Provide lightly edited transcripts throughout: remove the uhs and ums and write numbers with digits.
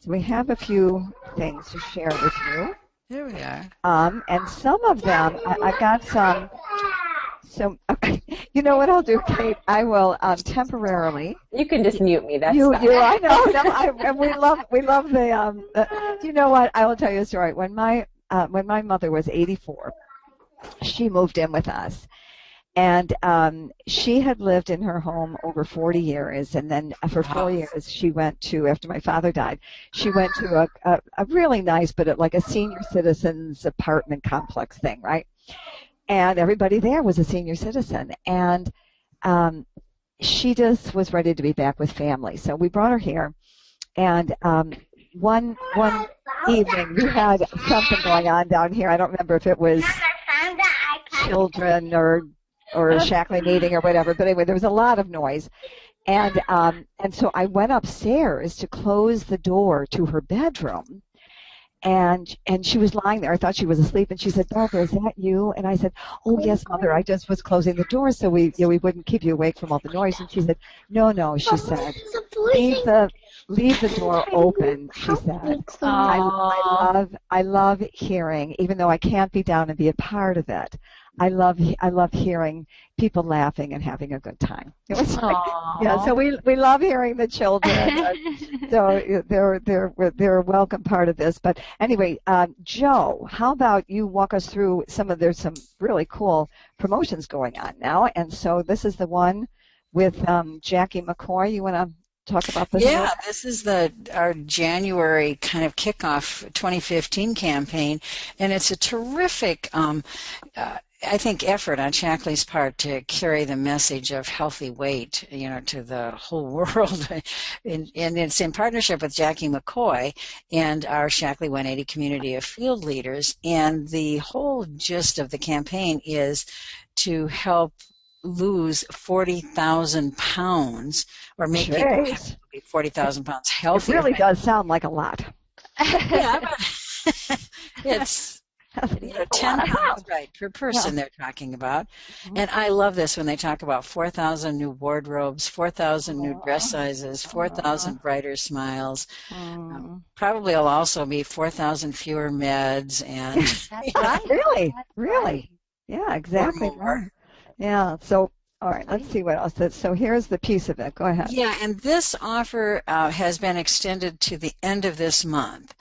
So we have a few things to share with you. Here we are. And some of them, I got some. So, okay. You know what I'll do, Kate? I will temporarily. You can just mute me. That's you. fine. I know. No, and we love the. You know what? I will tell you a story. When my mother was 84, she moved in with us. And she had lived in her home over 40 years, and then for 4 years she went to, after my father died, she went to a really nice, but like a senior citizens apartment complex thing, right? And everybody there was a senior citizen, and she just was ready to be back with family. So we brought her here, and one evening we had something going on down here. I don't remember if it was children or a Shaklee meeting or whatever, but anyway, there was a lot of noise, and so I went upstairs to close the door to her bedroom, and she was lying there. I thought she was asleep, and she said, "Barbara, is that you?" And I said, "Oh yes, Mother. I just was closing the door so we wouldn't keep you awake from all the noise." And she said, "No," she said, "Leave the door open," she said. I love hearing, even though I can't be down and be a part of it. I love hearing people laughing and having a good time. It was like, yeah. So we love hearing the children. So they're a welcome part of this. But anyway, Joe, how about you walk us through there's some really cool promotions going on now, and so this is the one with Jackie McCoy. You want to talk about this? Yeah, this is our January kind of kickoff 2015 campaign, and it's a terrific, I think, effort on Shaklee's part to carry the message of healthy weight, to the whole world, and it's in partnership with Jackie McCoy and our Shaklee 180 community of field leaders, and the whole gist of the campaign is to help lose 40,000 pounds, or make people 40,000 pounds healthy. It really does sound like a lot. Yeah, it's 10 pounds per person they're talking about. Mm-hmm. And I love this when they talk about 4,000 new wardrobes, 4,000 new dress sizes, 4,000 brighter smiles. Probably will also be 4,000 fewer meds. And that's right. Really? Yeah, exactly. Yeah, so, all right, let's see what else. So here's the piece of it. Go ahead. Yeah, and this offer has been extended to the end of this month,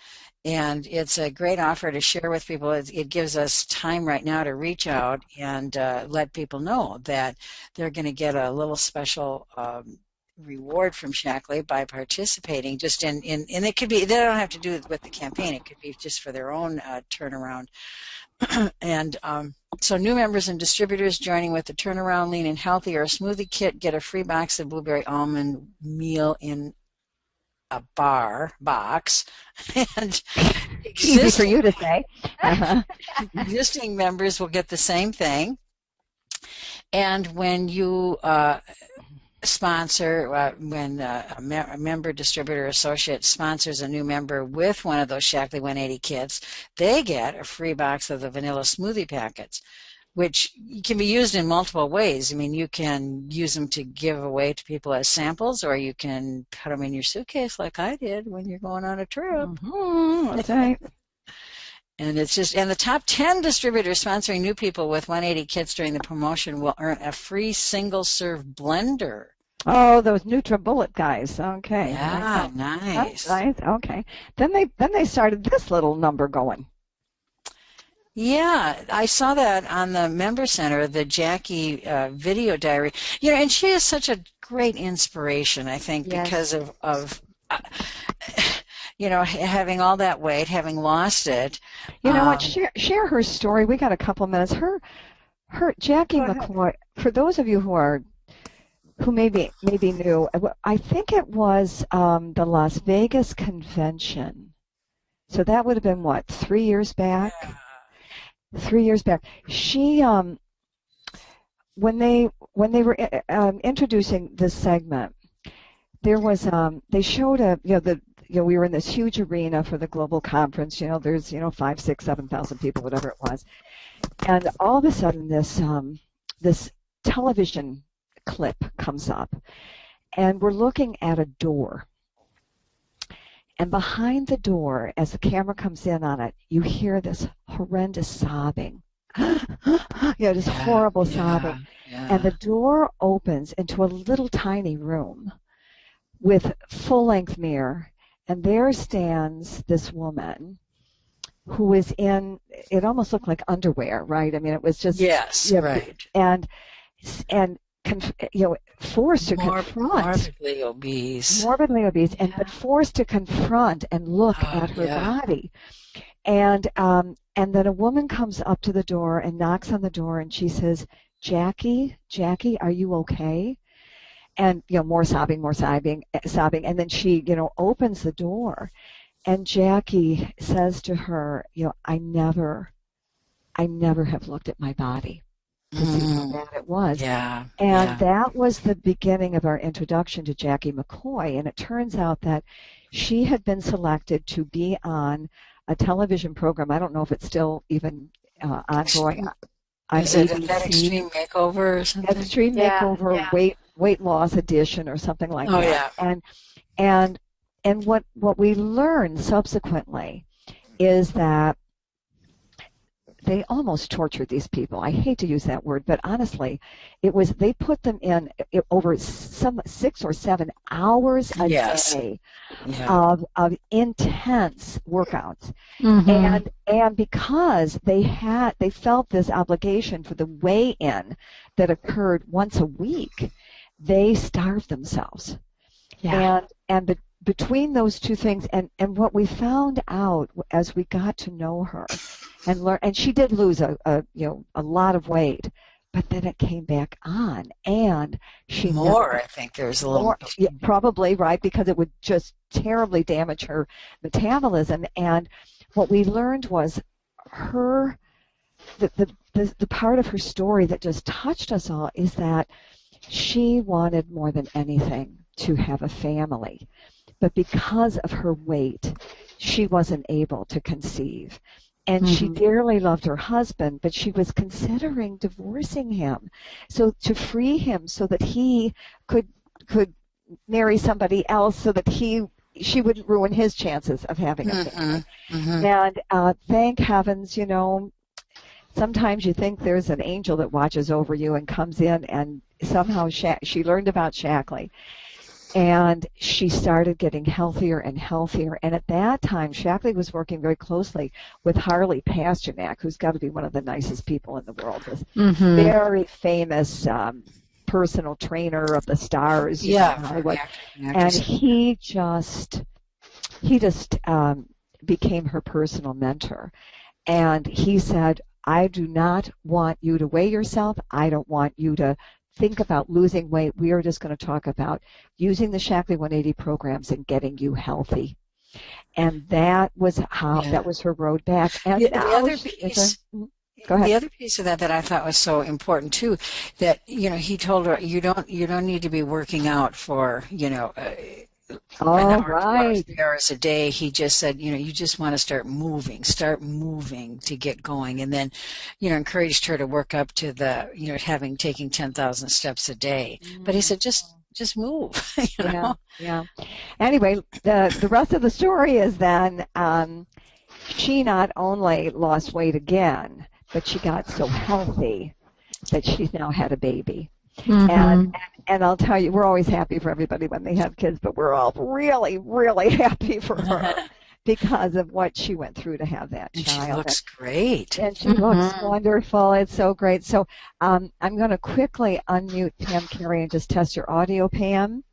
and it's a great offer to share with people. It gives us time right now to reach out and let people know that they're going to get a little special reward from Shaklee by participating just in and it could be, they don't have to do it with the campaign, it could be just for their own turnaround. And so new members and distributors joining with the Turnaround Lean and Healthy or a smoothie kit get a free box of blueberry almond meal in a box. And easy for you to say. Existing members will get the same thing. And when you sponsor, when a member, distributor, associate sponsors a new member with one of those Shaklee 180 kits, they get a free box of the vanilla smoothie packets, which can be used in multiple ways. I mean, you can use them to give away to people as samples, or you can put them in your suitcase like I did when you're going on a trip. Mm-hmm. That's right. And it's just, and the top 10 distributors sponsoring new people with 180 kits during the promotion will earn a free single-serve blender. Oh, those NutriBullet guys. Okay. Yeah, nice. That's nice. Okay. Then they started this little number going. Yeah, I saw that on the Member Center, the Jackie video diary. And she is such a great inspiration, I think, because of having all that weight, having lost it. You know what? Share her story. We got a couple minutes. Her Jackie McCoy. For those of you who maybe knew, I think it was the Las Vegas convention. So that would have been what, 3 years back? Yeah. 3 years back. She when they were introducing this segment, there was they showed we were in this huge arena for the global conference. There's 5, 6, 7,000 people, whatever it was, and all of a sudden this television clip comes up, and we're looking at a door, And behind the door, as the camera comes in on it, you hear this horrendous sobbing. Just horrible sobbing. Yeah. And the door opens into a little tiny room with full-length mirror, and there stands this woman who was in, it almost looked like underwear, right? I mean, it was just, right. And forced to confront. Morbidly obese. But forced to confront and look at her body. And then a woman comes up to the door and knocks on the door, and she says, Jackie, are you okay? And, more sobbing, and then she, opens the door, and Jackie says to her, I never have looked at my body to see how bad it was. Yeah. And that was the beginning of our introduction to Jackie McCoy, and it turns out that she had been selected to be on a television program. I don't know if it's still even ongoing. Is it an Extreme Makeover or something? Extreme Makeover, Weight Loss Edition or something like that. And what we learned subsequently is that they almost tortured these people. I hate to use that word, but honestly, they put them in over some 6 or 7 hours a day of intense workouts. Mm-hmm. And because they felt this obligation for the weigh-in that occurred once a week, they starved themselves. Yeah. And between those two things, and what we found out as we got to know her and learn, and she did lose a lot of weight, but then it came back on, and she I think there's a little more, probably, right, because it would just terribly damage her metabolism. And what we learned was the part of her story that just touched us all is that she wanted more than anything to have a family. But because of her weight, she wasn't able to conceive. And she dearly loved her husband, but she was considering divorcing him, so to free him so that he could marry somebody else, so that she wouldn't ruin his chances of having a family. And thank heavens, sometimes you think there's an angel that watches over you and comes in, and somehow she learned about Shaklee. And she started getting healthier and healthier. And at that time, Shaklee was working very closely with Harley Pasternak, who's got to be one of the nicest people in the world. This very famous personal trainer of the stars. Hollywood. And he just became her personal mentor. And he said, I do not want you to weigh yourself. I don't want you to think about losing weight. We are just going to talk about using the Shaklee 180 programs and getting you healthy. And that was that was her road back. And the other piece, go ahead. The other piece of that I thought was so important too, that he told her you don't need to be working out for an hour, 3 hours a day. He just said, you just want to start moving to get going, and then, encouraged her to work up to the, taking 10,000 steps a day. But he said, just move. Yeah. Anyway, the rest of the story is then she not only lost weight again, but she got so healthy that she's now had a baby. And I'll tell you, we're always happy for everybody when they have kids, but we're all really, really happy for her because of what she went through to have that child. She looks great. And she looks wonderful. It's so great. So I'm going to quickly unmute Pam Carey and just test your audio, Pam.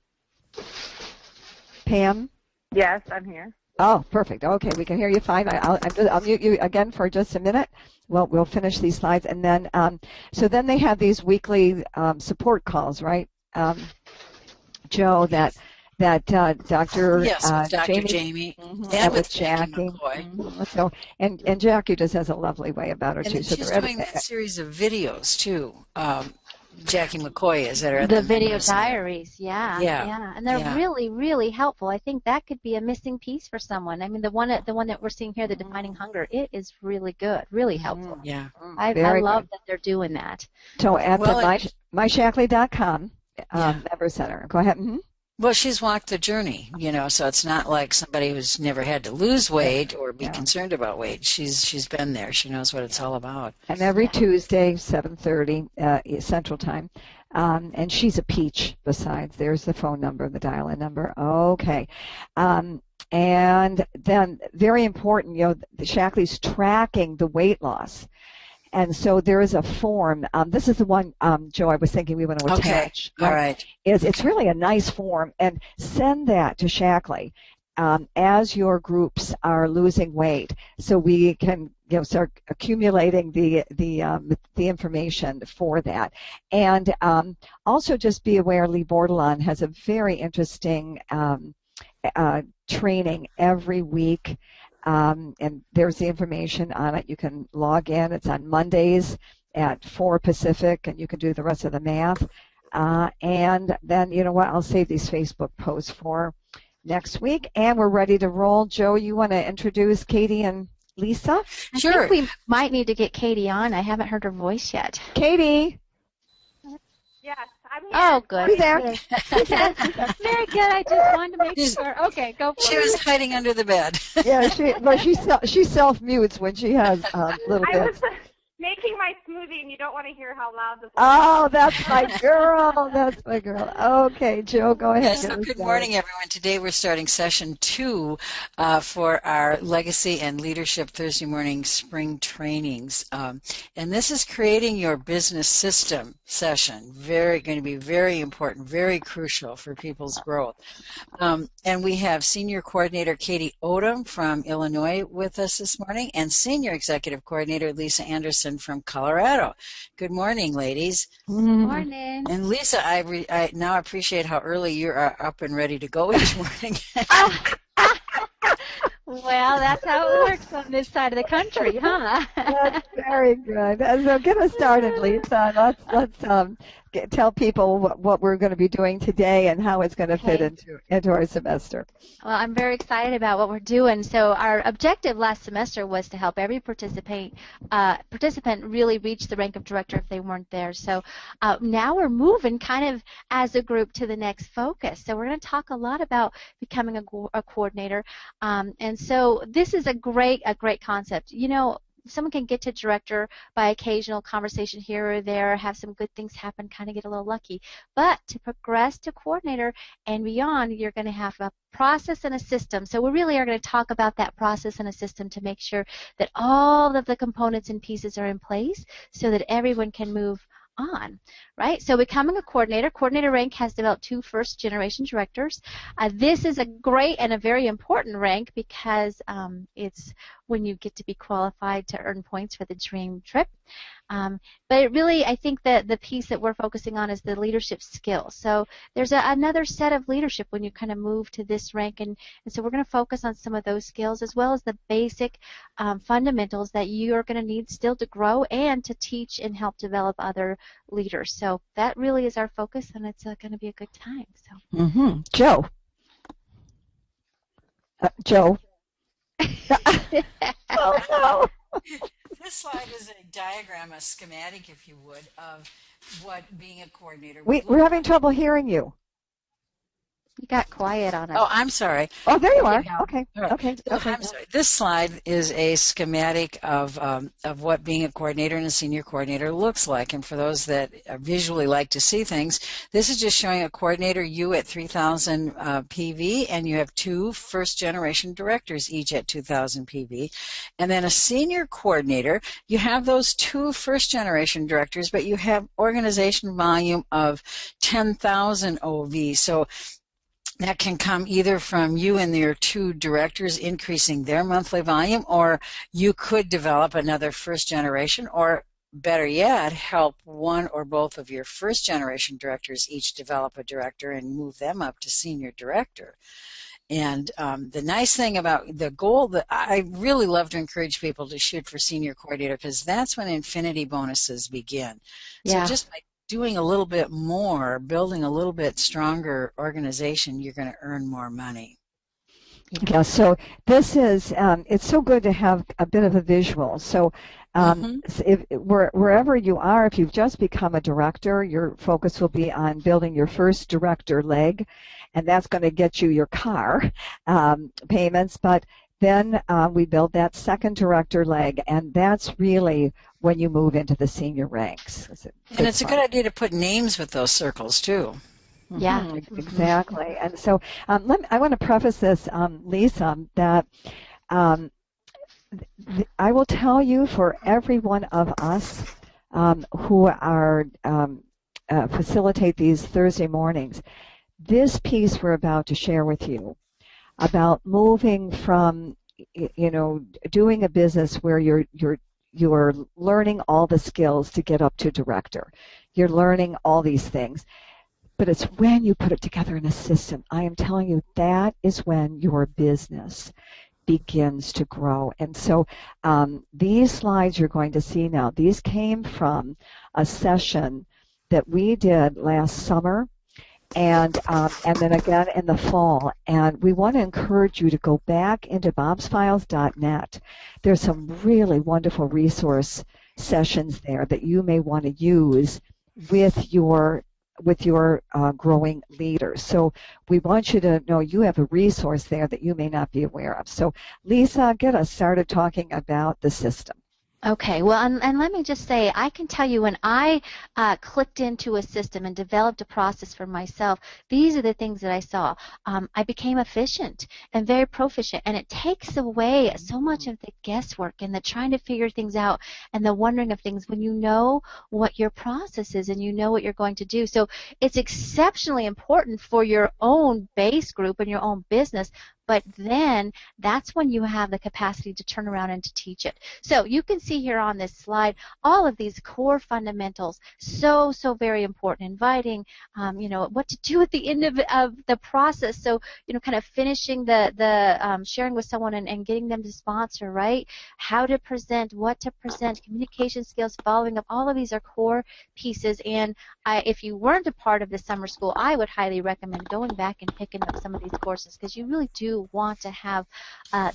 Pam? Yes, I'm here. Oh, perfect. Okay, we can hear you fine. I'll mute you again for just a minute. Well, we'll finish these slides, and then so then they have these weekly support calls, right, Joe? That Dr. Jamie and with Jackie. So and Jackie just has a lovely way about her too. So she's doing that series of videos too. Jackie McCoy is at the video diaries, and they're really, really helpful. I think that could be a missing piece for someone. I mean, the one that we're seeing here, the Defining Hunger, it is really good, really helpful. I love that they're doing that. So at the myshaklee.com member center. Go ahead. Well, she's walked the journey, so it's not like somebody who's never had to lose weight or be concerned about weight. She's been there. She knows what it's all about. And every Tuesday, 7:30 Central Time. And she's a peach besides. There's the phone number, the dial-in number. Okay. And then, very important, Shaklee's tracking the weight loss. And so there is a form. This is the one, Joe, I was thinking we want to attach. Okay. All right. It's really a nice form. And send that to Shaklee as your groups are losing weight, so we can start accumulating the information for that. And also just be aware, Lee Bordelon has a very interesting training every week. And there's the information on it. You can log in. It's on Mondays at 4 Pacific, and you can do the rest of the math. And then, I'll save these Facebook posts for next week, and we're ready to roll. Joe, you want to introduce Katie and Lisa? Sure. I think we might need to get Katie on. I haven't heard her voice yet. Katie. Yes, I'm here. Oh, good. Are you there? Very good. I just wanted to make sure. Okay, go for it. She was hiding under the bed. Yeah, she self-mutes when she has little bits. I was making my smoothie, and you don't want to hear how loud this is. Oh, that's my girl. That's my girl. Okay, Joe, go ahead. So good morning, everyone. Today we're starting session 2 for our Legacy and Leadership Thursday morning spring trainings. And this is creating your business system session. Going to be very important, very crucial for people's growth. And we have Senior Coordinator Katie Odom from Illinois with us this morning, and Senior Executive Coordinator Lisa Anderson from Colorado. Good morning, ladies. Good morning. And Lisa, I now appreciate how early you are up and ready to go each morning. Well, that's how it works on this side of the country, huh? That's very good. So get us started, Lisa. Let's tell people what we're going to be doing today and how it's going to fit into our semester. Well, I'm very excited about what we're doing. So our objective last semester was to help every participant really reach the rank of director if they weren't there. So now we're moving kind of as a group to the next focus. So we're going to talk a lot about becoming a coordinator. And so this is a great concept. Someone can get to director by occasional conversation here or there, have some good things happen, kind of get a little lucky. But to progress to coordinator and beyond, you're going to have a process and a system. So we really are going to talk about that process and a system to make sure that all of the components and pieces are in place so that everyone can move on, right? So becoming a coordinator rank has developed 2 first-generation directors. This is a great and a very important rank because it's when you get to be qualified to earn points for the dream trip. But it really, I think that the piece that we're focusing on is the leadership skills. So there's another set of leadership when you kind of move to this rank, and so we're going to focus on some of those skills as well as the basic fundamentals that you are going to need still to grow and to teach and help develop other leaders. So that really is our focus, and it's going to be a good time. So. Joe. Joe. Oh, no. This slide is a diagram, a schematic, if you would, of what being a coordinator would We're having trouble hearing you. You got quiet on us. Oh, I'm sorry. Oh, there you are. Okay. Right. Okay. I'm sorry. This slide is a schematic of what being a coordinator and a senior coordinator looks like. And for those that visually like to see things, this is just showing a coordinator, you at 3,000 PV, and you have 2 first-generation directors, each at 2,000 PV. And then a senior coordinator, you have those 2 first-generation directors, but you have organization volume of 10,000 OV. So that can come either from you and your 2 directors increasing their monthly volume, or you could develop another first generation, or better yet, help one or both of your first generation directors each develop a director and move them up to senior director. And the nice thing about the goal that I really love to encourage people to shoot for senior coordinator, because that's when infinity bonuses begin. Yeah. So just by doing a little bit more, building a little bit stronger organization, you're going to earn more money. Yeah, so this is, it's so good to have a bit of a visual. So wherever you are, if you've just become a director, your focus will be on building your first director leg. and that's going to get you your car payments. But then we build that second director leg, and that's really when you move into the senior ranks. And it's a good idea to put names with those circles, too. Yeah. Exactly. And so I want to preface this, Lisa, that I will tell you, for every one of us who are facilitate these Thursday mornings, this piece we're about to share with you about moving from, doing a business where you're learning all the skills to get up to director. You're learning all these things. But it's when you put it together in a system. I am telling you, that is when your business begins to grow. And so these slides you're going to see now, these came from a session that we did last summer and then again in the fall. And we want to encourage you to go back into bobsfiles.net. There's some really wonderful resource sessions there that you may want to use with your growing leaders. So we want you to know you have a resource there that you may not be aware of. So Lisa, get us started talking about the system. Okay, well, and let me just say, I can tell you when I clicked into a system and developed a process for myself, these are the things that I saw. I became efficient and very proficient, and it takes away so much of the guesswork and the trying to figure things out and the wondering of things when you know what your process is and you know what you're going to do. So it's exceptionally important for your own base group and your own business, but then that's when you have the capacity to turn around and to teach it. So you can see here on this slide all of these core fundamentals, so very important. Inviting, what to do at the end of the process. So, kind of finishing the sharing with someone and getting them to sponsor, right? How to present, what to present, communication skills, following up. All of these are core pieces. And if you weren't a part of the summer school, I would highly recommend going back and picking up some of these courses because you really do want to have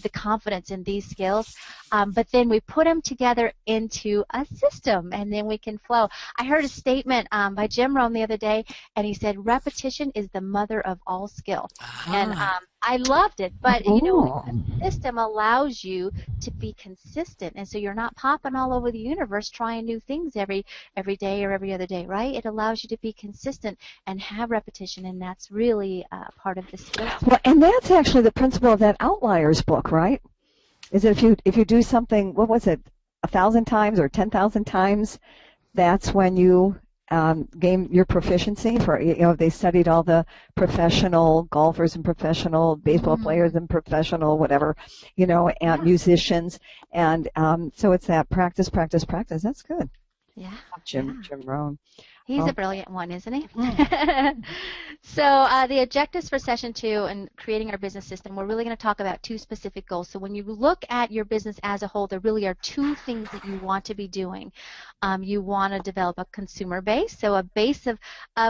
the confidence in these skills, but then we put them together into a system and then we can flow. I heard a statement by Jim Rohn the other day, and he said repetition is the mother of all skill. And I loved it, but a system allows you to be consistent, and so you're not popping all over the universe trying new things every day or every other day, right? It allows you to be consistent and have repetition, and that's really part of the skill. Well, and that's actually the principle of that Outliers book, right? Is that if you do something, what was it, 1,000 times or 10,000 times, that's when you gain your proficiency. For they studied all the professional golfers and professional baseball players and professional whatever, and musicians, and so it's that practice. That's good. Yeah. Jim Rohn. He's a brilliant one, isn't he? So the objectives for session 2 and creating our business system, we're really going to talk about 2 specific goals. So when you look at your business as a whole, there really are 2 things that you want to be doing. You want to develop a consumer base, so a base of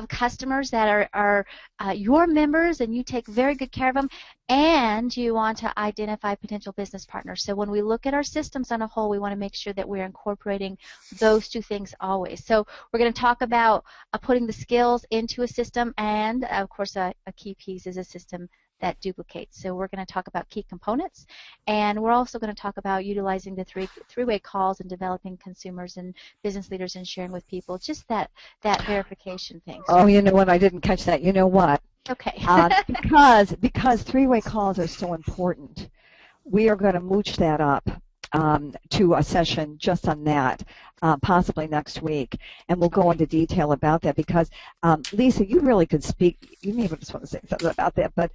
customers that are your members, and you take very good care of them, and you want to identify potential business partners. So when we look at our systems on a whole, we want to make sure that we're incorporating those 2 things always. So we're going to talk about putting the skills into a system, and of course a key piece is a system that duplicates. So we're going to talk about key components, and we're also going to talk about utilizing the three-way calls and developing consumers and business leaders and sharing with people, just that verification thing. Oh, you know what? I didn't catch that. You know what? Okay. because three-way calls are so important, we are going to mooch that up to a session just on that, possibly next week, and we'll go into detail about that because, Lisa, you really could speak. You may just want to say something about that, but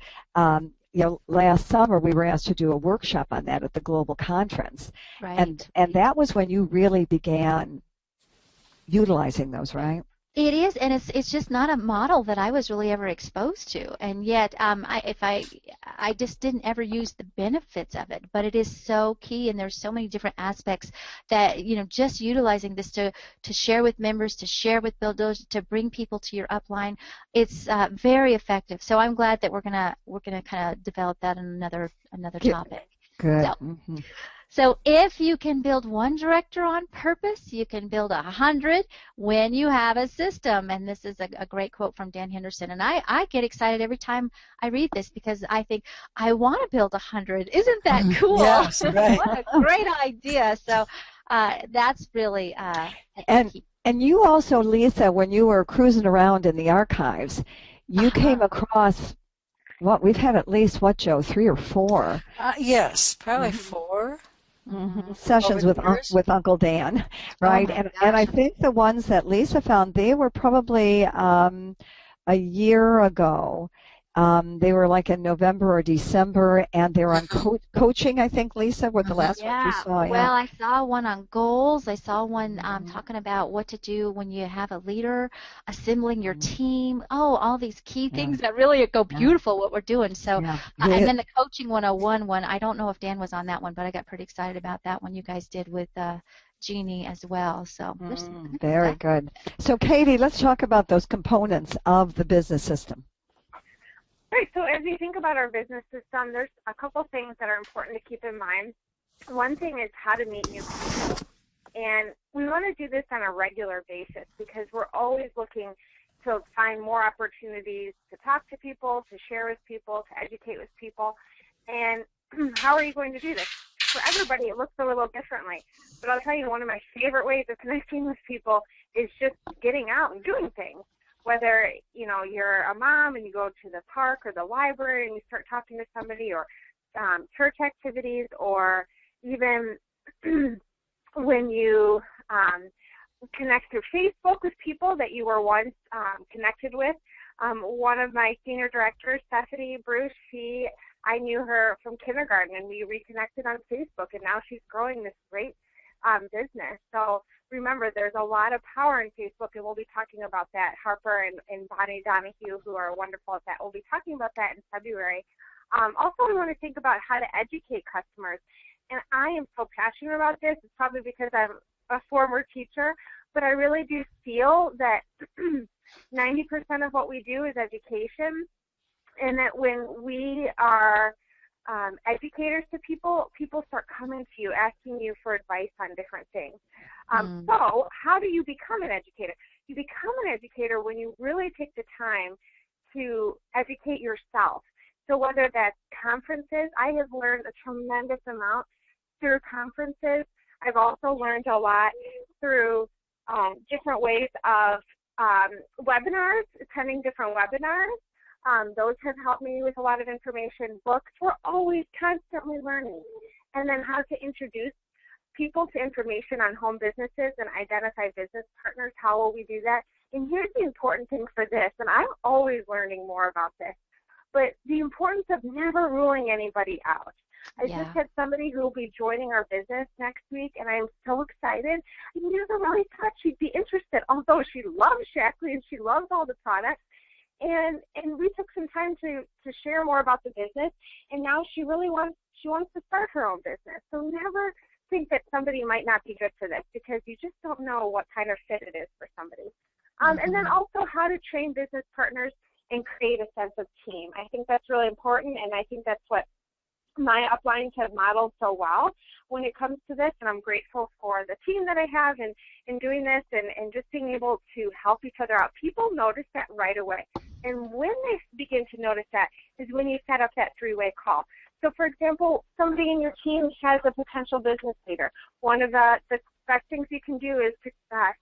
last summer we were asked to do a workshop on that at the Global Conference, right. and that was when you really began utilizing those, right? It is, and it's just not a model that I was really ever exposed to, and yet I just didn't ever use the benefits of it. But it is so key, and there's so many different aspects that just utilizing this to share with members, to share with builders, to bring people to your upline, it's very effective. So I'm glad that we're gonna kind of develop that in another topic. Good. So, So if you can build one director on purpose, you can build 100 when you have a system. And this is a great quote from Dan Henderson. And I get excited every time I read this because I think, I want to build 100. Isn't that cool? Yes, right. What a great idea. So that's really key. And you also, Lisa, when you were cruising around in the archives, you came across, we've had at least, Joe, 3 or 4? Yes, probably 4. Sessions with Uncle Dan, right? And I think the ones that Lisa found, they were probably a year ago. They were like in November or December, and they were on coaching, I think, Lisa, were the last ones you saw. Yeah. Well, I saw one on goals. I saw one talking about what to do when you have a leader, assembling your team. Oh, all these key things that really go beautiful what we're doing. So, and then the Coaching 101 one, I don't know if Dan was on that one, but I got pretty excited about that one you guys did with Jeannie as well. So very good. So, Katie, let's talk about those components of the business system. Right, so as we think about our business system, there's a couple things that are important to keep in mind. One thing is how to meet new people. And we want to do this on a regular basis because we're always looking to find more opportunities to talk to people, to share with people, to educate with people. And how are you going to do this? For everybody, it looks a little differently. But I'll tell you, one of my favorite ways of connecting with people is just getting out and doing things. Whether, you're a mom and you go to the park or the library and you start talking to somebody, or church activities, or even when you connect through Facebook with people that you were once connected with. One of my senior directors, Stephanie Bruce, I knew her from kindergarten, and we reconnected on Facebook, and now she's growing this great business. So remember, there's a lot of power in Facebook, and we'll be talking about that. Harper and Bonnie Donahue, who are wonderful at that, we'll be talking about that in February. Also, we want to think about how to educate customers. And I am so passionate about this. It's probably because I'm a former teacher, but I really do feel that 90% of what we do is education, and that when we are educators to people, people start coming to you, asking you for advice on different things. So how do you become an educator? You become an educator when you really take the time to educate yourself. So whether that's conferences, I have learned a tremendous amount through conferences. I've also learned a lot through different ways of webinars, attending different webinars. Those have helped me with a lot of information. Books, we're always constantly learning. And then how to introduce people to information on home businesses and identify business partners. How will we do that? And here's the important thing for this, and I'm always learning more about this, but the importance of never ruling anybody out. I just had somebody who will be joining our business next week, and I'm so excited. I never really thought she'd be interested, although she loves Shaklee and she loves all the products. And we took some time to share more about the business, and now she wants to start her own business. So never think that somebody might not be good for this, because you just don't know what kind of fit it is for somebody. And then also how to train business partners and create a sense of team. I think that's really important, and I think that's what my uplines have modeled so well when it comes to this, and I'm grateful for the team that I have in doing this and just being able to help each other out. People notice that right away, and when they begin to notice that is when you set up that three-way call. So, for example, somebody in your team has a potential business leader. One of the best things you can do is to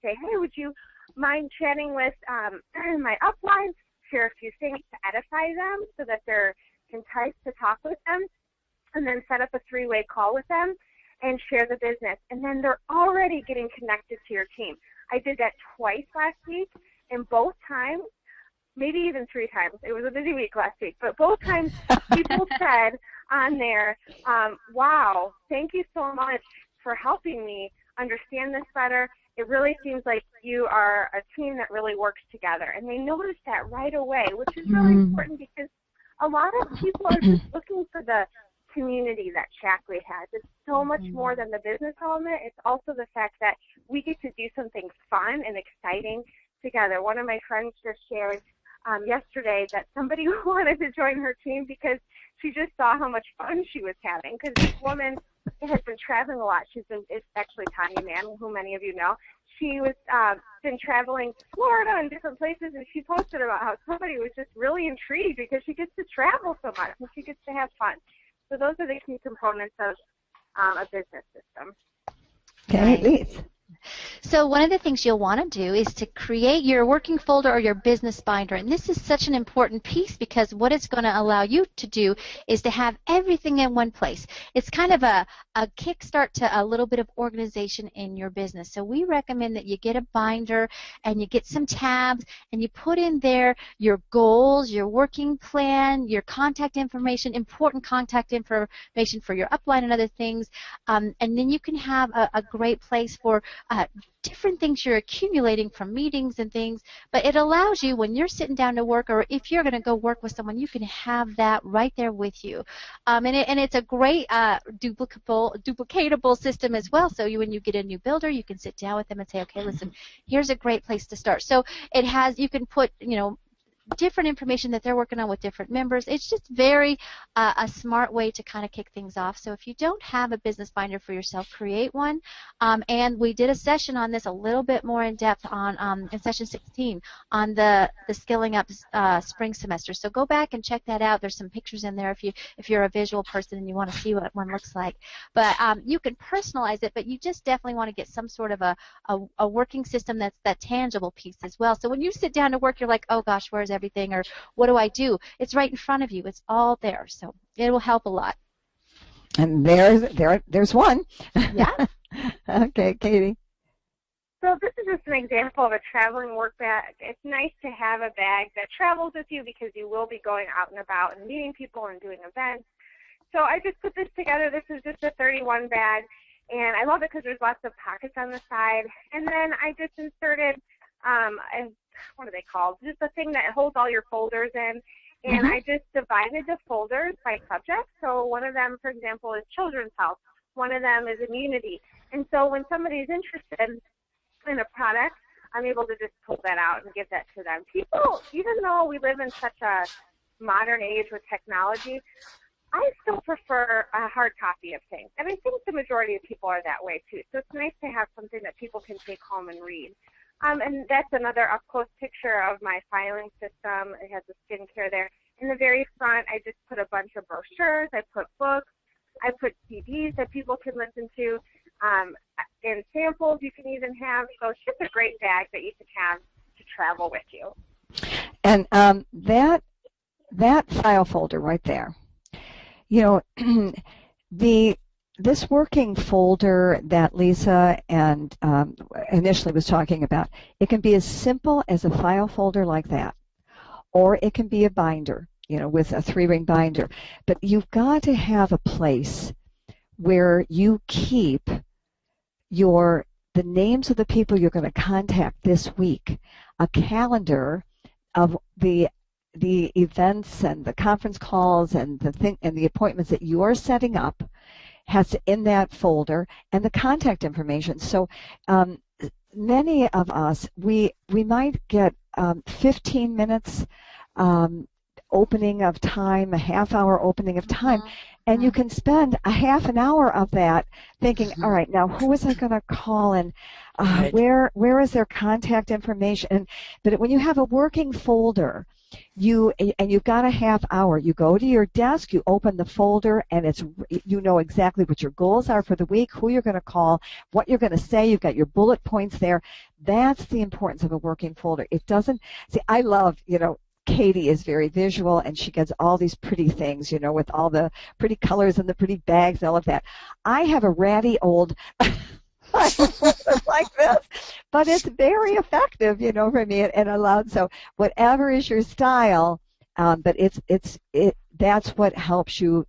say, hey, would you mind chatting with my upline, share a few things to edify them so that they're enticed to talk with them, and then set up a three-way call with them and share the business. And then they're already getting connected to your team. I did that twice last week, and both times, maybe even 3 times. It was a busy week last week, but both times people said on there, wow, thank you so much for helping me understand this better. It really seems like you are a team that really works together. And they noticed that right away, which is really important, because a lot of people are just looking for the community that Shaklee has. It's so much more than the business element. It's also the fact that we get to do something fun and exciting together. One of my friends just shared yesterday that somebody wanted to join her team because she just saw how much fun she was having. Because this woman has been traveling a lot. It's actually Tanya Mann, who many of you know. She was been traveling to Florida and different places, and she posted about how somebody was just really intrigued because she gets to travel so much and she gets to have fun. So those are the key components of a business system. Okay, Lise. So one of the things you'll want to do is to create your working folder or your business binder. And this is such an important piece because what it's going to allow you to do is to have everything in one place. It's kind of a kickstart to a little bit of organization in your business. So we recommend that you get a binder and you get some tabs and you put in there your goals, your working plan, your contact information, important contact information for your upline and other things. And then you can have a great place for different things you're accumulating from meetings and things, but it allows you when you're sitting down to work, or if you're going to go work with someone, you can have that right there with you. And it's a great duplicatable system as well. So when you get a new builder, you can sit down with them and say, okay, listen, here's a great place to start. So it has, you can put, different information that they're working on with different members. It's just very a smart way to kind of kick things off. So if you don't have a business binder for yourself, create one. And we did a session on this a little bit more in depth on in session 16 on the Skilling Up spring semester. So go back and check that out. There's some pictures in there if you're a visual person and you want to see what one looks like. But you can personalize it, but you just definitely want to get some sort of a working system that's that tangible piece as well. So when you sit down to work, you're like, oh gosh, where's everything, or what do I do? It's right in front of you. It's all there. So it will help a lot. And there's one. Yeah. Okay, Katie. So this is just an example of a traveling work bag. It's nice to have a bag that travels with you because you will be going out and about and meeting people and doing events. So I just put this together. This is just a 31 bag, and I love it because there's lots of pockets on the side. And then I just inserted what are they called? Just a thing that holds all your folders in. And I just divided the folders by subject. So one of them, for example, is children's health. One of them is immunity. And so when somebody's interested in a product, I'm able to just pull that out and give that to them. People, even though we live in such a modern age with technology, I still prefer a hard copy of things. And I think the majority of people are that way too. So it's nice to have something that people can take home and read. And that's another up-close picture of my filing system. It has the skincare there. In the very front, I just put a bunch of brochures. I put books. I put CDs that people can listen to. And samples you can even have. So it's just a great bag that you can have to travel with you. And that file folder right there, this working folder that Lisa and initially was talking about, it can be as simple as a file folder like that, or it can be a binder, with a 3-ring binder. But you've got to have a place where you keep the names of the people you're going to contact this week, a calendar of the events and the conference calls and the appointments that you are setting up has in that folder, and the contact information. So many of us, we might get 15 minutes opening of time, a half-hour opening of time, and you can spend a half an hour of that thinking, all right, now who is I going to call, and where is their contact information? But when you have a working folder, you've got a half hour. You go to your desk, you open the folder, and you know exactly what your goals are for the week, who you're going to call, what you're going to say. You've got your bullet points there. That's the importance of a working folder. It doesn't I love, Katie is very visual, and she gets all these pretty things, with all the pretty colors and the pretty bags and all of that. I have a ratty old like this, but it's very effective, for me, and allowed. So whatever is your style, but that's what helps you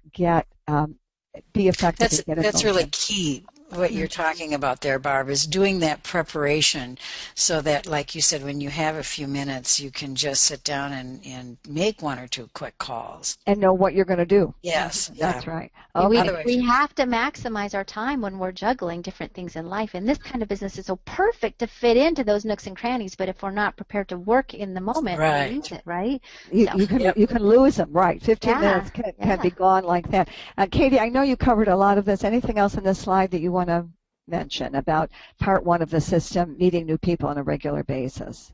be effective. That's really key. what you're talking about there, Barb, is doing that preparation so that, like you said, when you have a few minutes, you can just sit down and make one or two quick calls. And know what you're going to do. Yes. That's right. Okay. We have to maximize our time when we're juggling different things in life. And this kind of business is so perfect to fit into those nooks and crannies, but if we're not prepared to work in the moment, we lose it, right? You can lose them, right. 15 minutes can be gone like that. Katie, I know you covered a lot of this. Anything else in this slide that you want to mention about part one of the system, meeting new people on a regular basis?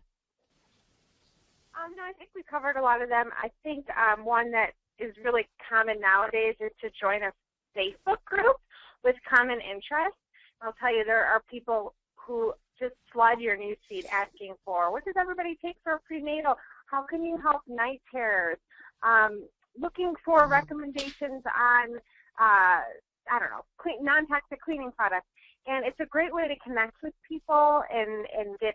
No, I think we covered a lot of them. I think one that is really common nowadays is to join a Facebook group with common interests. I'll tell you, there are people who just flood your newsfeed asking for, what does everybody take for a prenatal? How can you help night terrors? Looking for recommendations on, I don't know, non-toxic cleaning products. And it's a great way to connect with people and get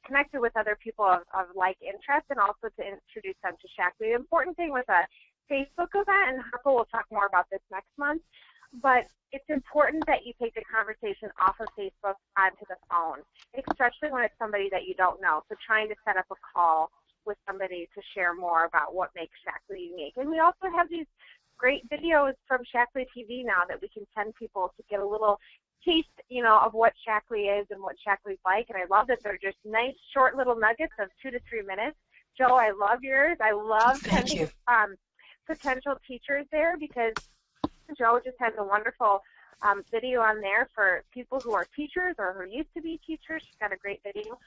connected with other people of like interest, and also to introduce them to Shaklee. The important thing with a Facebook event, and Harper will talk more about this next month, but it's important that you take the conversation off of Facebook onto the phone, especially when it's somebody that you don't know. So trying to set up a call with somebody to share more about what makes Shaklee unique. And we also have these great videos from Shaklee TV now that we can send people to get a little taste, of what Shaklee is and what Shaklee's like. And I love that they're just nice, short little nuggets of 2 to 3 minutes. Joe, I love yours. I love sending potential teachers there, because Joe just has a wonderful video on there for people who are teachers or who used to be teachers. She's got a great video.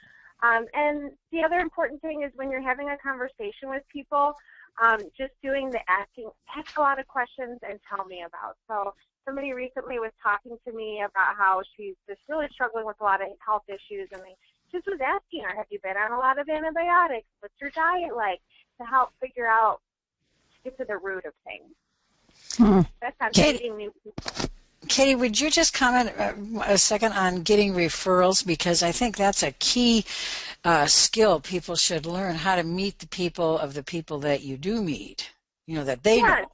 And the other important thing is when you're having a conversation with people, just doing the ask a lot of questions and tell me about. So somebody recently was talking to me about how she's just really struggling with a lot of health issues, and I just was asking her, have you been on a lot of antibiotics? What's your diet like? To help figure out, to get to the root of things. That's on meeting new people. Katie, would you just comment a second on getting referrals? Because I think that's a key skill people should learn, how to meet the people that you do meet, that they know.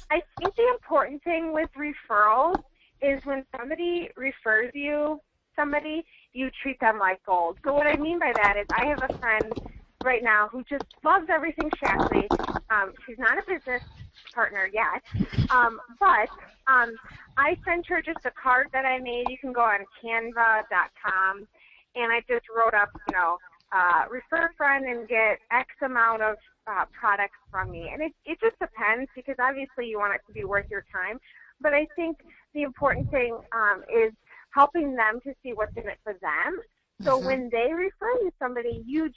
I think the important thing with referrals is when somebody refers you somebody, you treat them like gold. So what I mean by that is I have a friend right now who just loves everything Shaklee. She's not a business partner yet, but I sent her just a card that I made. You can go on canva.com, and I just wrote up, refer a friend and get X amount of products from me. And it just depends, because obviously you want it to be worth your time. But I think the important thing is helping them to see what's in it for them. So when they refer you to somebody, you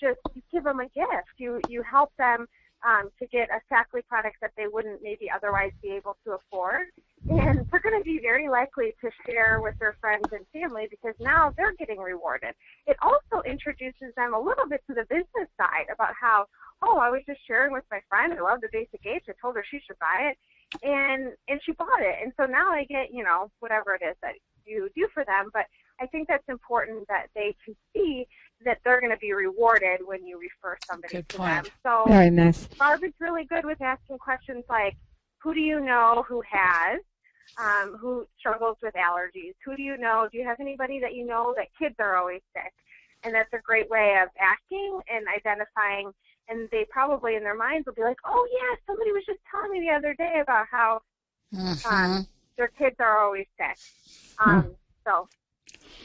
give them a gift. You help them to get a Shaklee product that they wouldn't maybe otherwise be able to afford. And they're going to be very likely to share with their friends and family, because now they're getting rewarded. It also introduces them a little bit to the business side about how, I was just sharing with my friend. I love the Basic H. I told her she should buy it, and she bought it. And so now I get, whatever it is that you do for them. But I think that's important that they can see that they're going to be rewarded when you refer somebody to them. So very nice. Barb is really good with asking questions like, who do you know who has, who struggles with allergies? Who do you know? Do you have anybody that you know that kids are always sick? And that's a great way of asking and identifying. And they probably in their minds will be like, oh, yeah, somebody was just telling me the other day about how their kids are always sick. So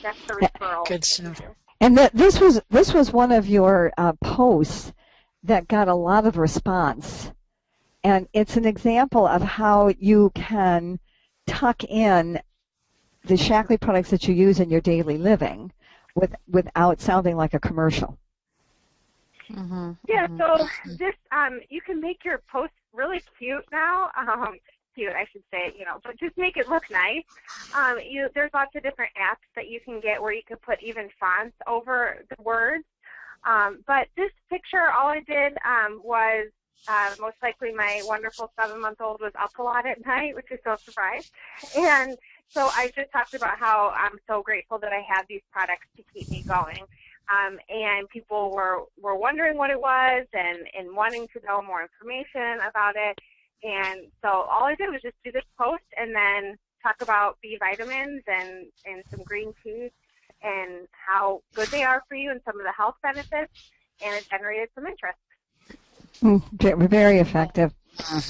that's the referral. Good stuff. And this was one of your posts that got a lot of response. And it's an example of how you can tuck in the Shaklee products that you use in your daily living without sounding like a commercial. Yeah, so this you can make your post really cute now. Cute, I should say, but just make it look nice. There's lots of different apps that you can get where you can put even fonts over the words. But this picture, all I did was most likely my wonderful 7-month-old was up a lot at night, which is so surprised. And so I just talked about how I'm so grateful that I have these products to keep me going. And people were wondering what it was and wanting to know more information about it. And so all I did was just do this post and then talk about B vitamins and some green tea and how good they are for you and some of the health benefits, and it generated some interest. Very effective.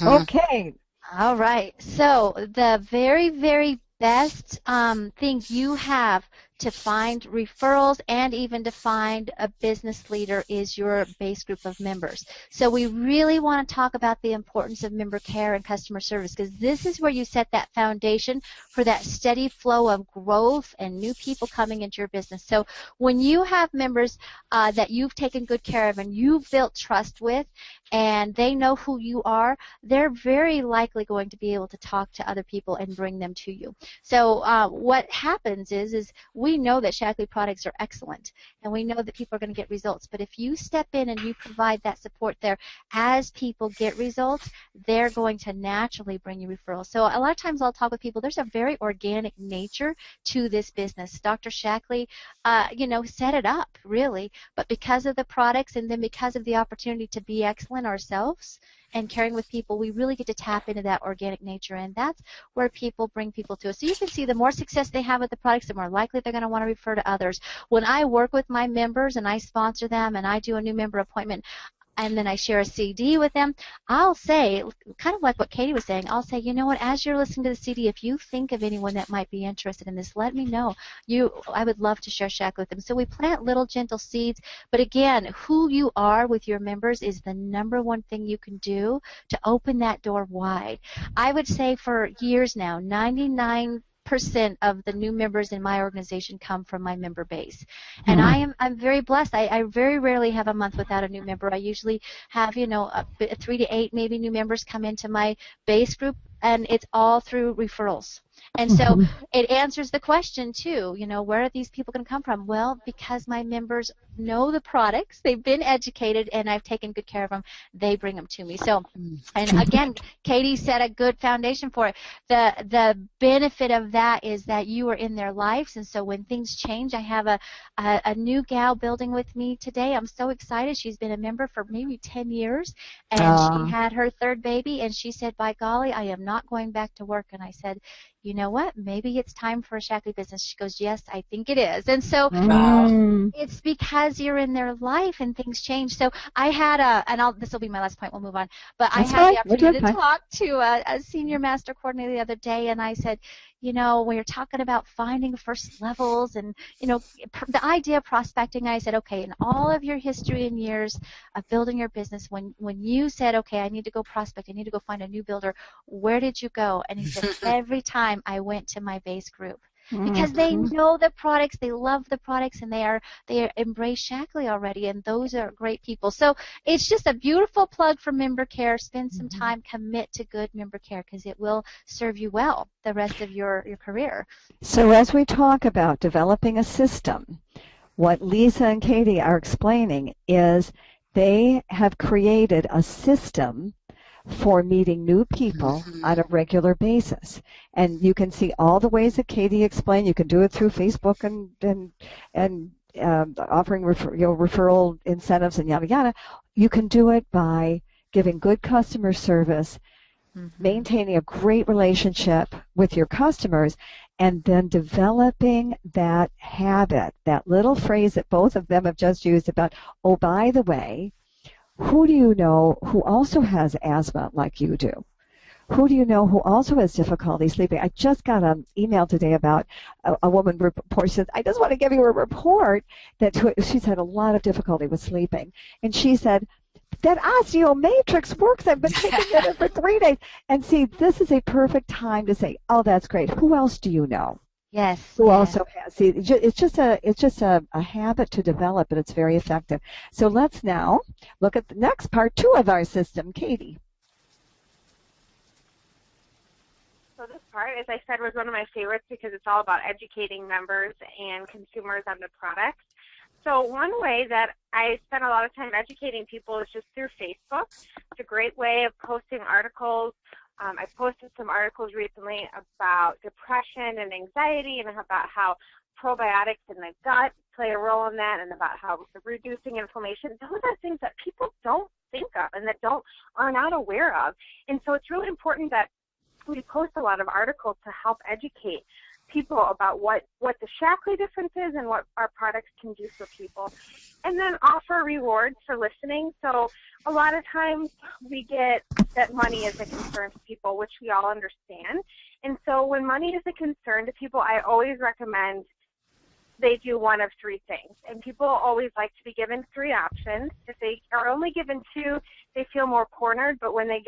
Okay. All right. So the very, very best thing you have to find referrals and even to find a business leader is your base group of members. So we really want to talk about the importance of member care and customer service, because this is where you set that foundation for that steady flow of growth and new people coming into your business. So when you have members that you've taken good care of and you've built trust with, and they know who you are, they're very likely going to be able to talk to other people and bring them to you. So what happens is we know that Shaklee products are excellent, and we know that people are going to get results. But if you step in and you provide that support there, as people get results, they're going to naturally bring you referrals. So a lot of times I'll talk with people, there's a very organic nature to this business. Dr. Shaklee, set it up, really. But because of the products and then because of the opportunity to be excellent ourselves and caring with people, we really get to tap into that organic nature, and that's where people bring people to us. So you can see the more success they have with the products, the more likely they're going to want to refer to others. When I work with my members and I sponsor them and I do a new member appointment, and then I share a CD with them, I'll say, kind of like what Katie was saying, I'll say, you know what, as you're listening to the CD, if you think of anyone that might be interested in this, let me know. I would love to share Shaklee with them. So we plant little gentle seeds, but again, who you are with your members is the number one thing you can do to open that door wide. I would say for years now, 99% of the new members in my organization come from my member base, and I'm very blessed. I very rarely have a month without a new member. I usually have 3 to 8 maybe new members come into my base group, and it's all through referrals. And so it answers the question too, where are these people going to come from? Well, because my members know the products, they've been educated, and I've taken good care of them, they bring them to me. So, and again, Katie set a good foundation for it. The benefit of that is that you are in their lives, and so when things change, I have a new gal building with me today. I'm so excited. She's been a member for maybe 10 years, and she had her 3rd baby, and she said, by golly, I am not going back to work. And I said, you know what, maybe it's time for a Shaklee business. She goes, yes, I think it is. And so it's because you're in their life and things change. So I had this will be my last point, we'll move on, but I had the opportunity to talk to a senior master coordinator the other day, and I said, when you're talking about finding first levels and, the idea of prospecting, I said, okay, in all of your history and years of building your business, when you said, okay, I need to go prospect, I need to go find a new builder, where did you go? And he said, every time I went to my base group. Because they know the products, they love the products, and they embrace Shaklee already, and those are great people. So it's just a beautiful plug for member care. Spend some time, commit to good member care, because it will serve you well the rest of your career. So as we talk about developing a system, what Lisa and Katie are explaining is they have created a system for meeting new people on a regular basis. And you can see all the ways that Katie explained. You can do it through Facebook and offering referral incentives and yada yada. You can do it by giving good customer service, maintaining a great relationship with your customers, and then developing that habit, that little phrase that both of them have just used about, oh, by the way, who do you know who also has asthma like you do? Who do you know who also has difficulty sleeping? I just got an email today about a woman report. She says, I just want to give you a report that she's had a lot of difficulty with sleeping. And she said, that Osteomatrix works. I've been taking it for 3 days. And see, this is a perfect time to say, oh, that's great. Who else do you know? Yes. Who also has? See, it's just a habit to develop, and it's very effective. So let's now look at the next part 2 of our system, Katie. So this part, as I said, was one of my favorites because it's all about educating members and consumers on the products. So one way that I spend a lot of time educating people is just through Facebook. It's a great way of posting articles. I posted some articles recently about depression and anxiety and about how probiotics in the gut play a role in that, and about how reducing inflammation. Those are things that people don't think of and that are not aware of. And so it's really important that we post a lot of articles to help educate people about what the Shaklee difference is and what our products can do for people. And then offer rewards for listening. So a lot of times we get that money is a concern to people, which we all understand. And so when money is a concern to people, I always recommend they do one of three things. And people always like to be given three options. If they are only given two, they feel more cornered, but when they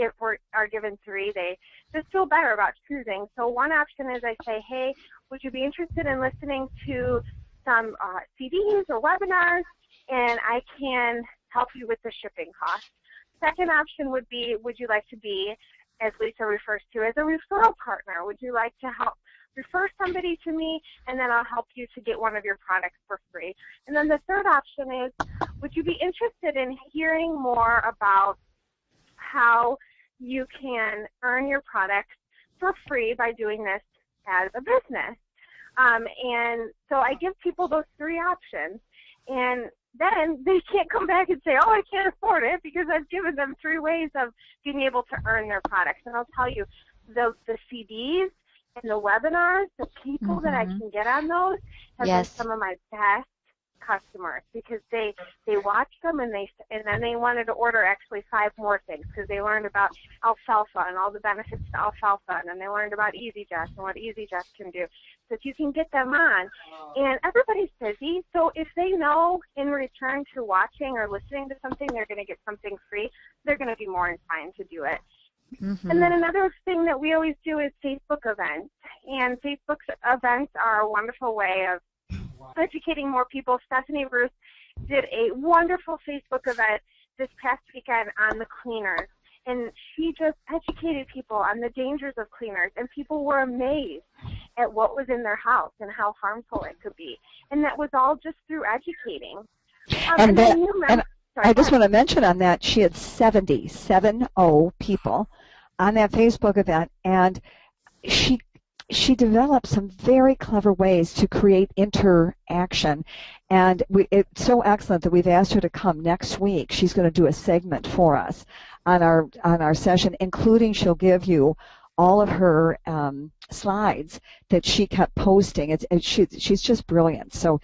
are given three, they just feel better about choosing. So one option is I say, hey, would you be interested in listening to some CDs or webinars, and I can help you with the shipping costs. Second option would be, would you like to be, as Lisa refers to, as a referral partner? Would you like to help refer somebody to me, and then I'll help you to get one of your products for free? And then the third option is, would you be interested in hearing more about how you can earn your products for free by doing this as a business? And so I give people those three options, and then they can't come back and say, oh, I can't afford it, because I've given them three ways of being able to earn their products. And I'll tell you, the CDs and the webinars, the people that I can get on those have been some of my best customers, because they watched them and then they wanted to order actually 5 more things, because they learned about alfalfa and all the benefits to alfalfa, and then they learned about EasyJet and what EasyJet can do. So if you can get them on, and everybody's busy, so if they know in return to watching or listening to something they're going to get something free, they're going to be more inclined to do it. And then another thing that we always do is Facebook events. And Facebook events are a wonderful way of educating more people. Stephanie Ruth did a wonderful Facebook event this past weekend on the cleaners. And she just educated people on the dangers of cleaners. And people were amazed at what was in their house and how harmful it could be. And that was all just through educating. I just want to mention on that, she had 70 people on that Facebook event, and she developed some very clever ways to create interaction, and it's so excellent that we've asked her to come next week. She's going to do a segment for us on our session, including she'll give you all of her slides that she kept posting. She's just brilliant. So.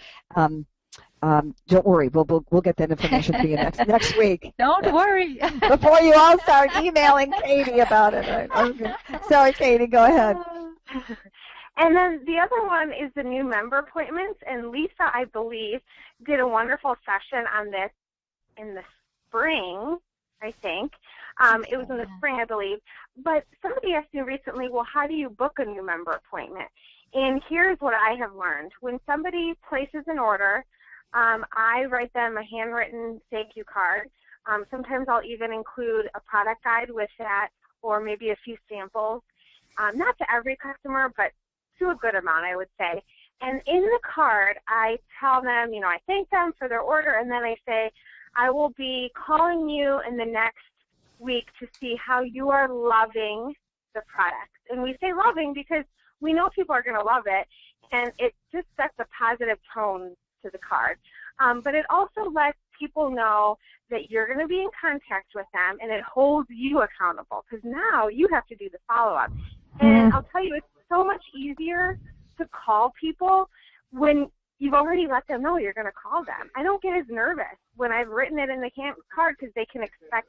Don't worry, we'll get that information for you next week. Don't worry. Before you all start emailing Katie about it. Okay. Sorry, Katie, go ahead. And then the other one is the new member appointments, and Lisa, I believe, did a wonderful session on this in the spring, I think. It was in the spring, I believe. But somebody asked me recently, well, how do you book a new member appointment? And here's what I have learned. When somebody places an order, I write them a handwritten thank you card. Sometimes I'll even include a product guide with that, or maybe a few samples. Not to every customer, but to a good amount, I would say. And in the card, I tell them, I thank them for their order, and then I say, I will be calling you in the next week to see how you are loving the product. And we say loving because we know people are going to love it, and it just sets a positive tone to the card. But it also lets people know that you're going to be in contact with them, and it holds you accountable, because now you have to do the follow-up. And I'll tell you, it's so much easier to call people when you've already let them know you're going to call them. I don't get as nervous when I've written it in the card, because they can expect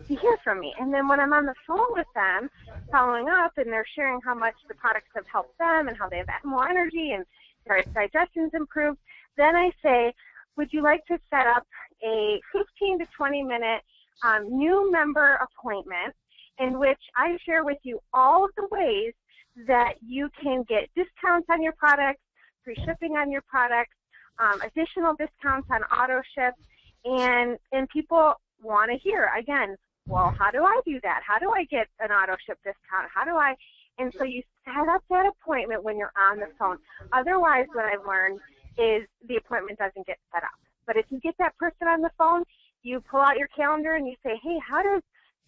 to hear from me. And then when I'm on the phone with them, following up, and they're sharing how much the products have helped them and how they have more energy and their digestion's improved, then I say, would you like to set up a 15 to 20-minute new member appointment in which I share with you all of the ways that you can get discounts on your products, free shipping on your products, additional discounts on auto ship, and people want to hear, again, well, how do I do that? How do I get an auto ship discount? And so you set up that appointment when you're on the phone. Otherwise, what I've learned is the appointment doesn't get set up. But if you get that person on the phone, you pull out your calendar and you say, hey, how does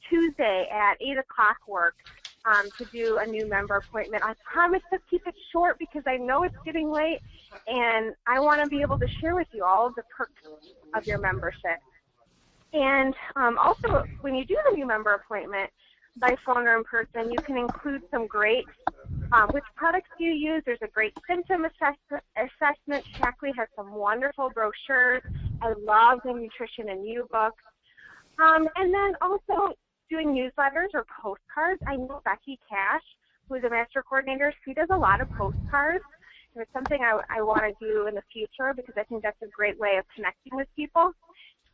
Tuesday at 8 o'clock work to do a new member appointment? I promise to keep it short because I know it's getting late, and I want to be able to share with you all of the perks of your membership. And also, when you do the new member appointment, by phone or in person. You can include some great, which products do you use? There's a great symptom assessment. Shaklee has some wonderful brochures. I love the Nutrition and You book. And then also doing newsletters or postcards. I know Becky Cash, who is a master coordinator, she does a lot of postcards. And it's something I want to do in the future because I think that's a great way of connecting with people.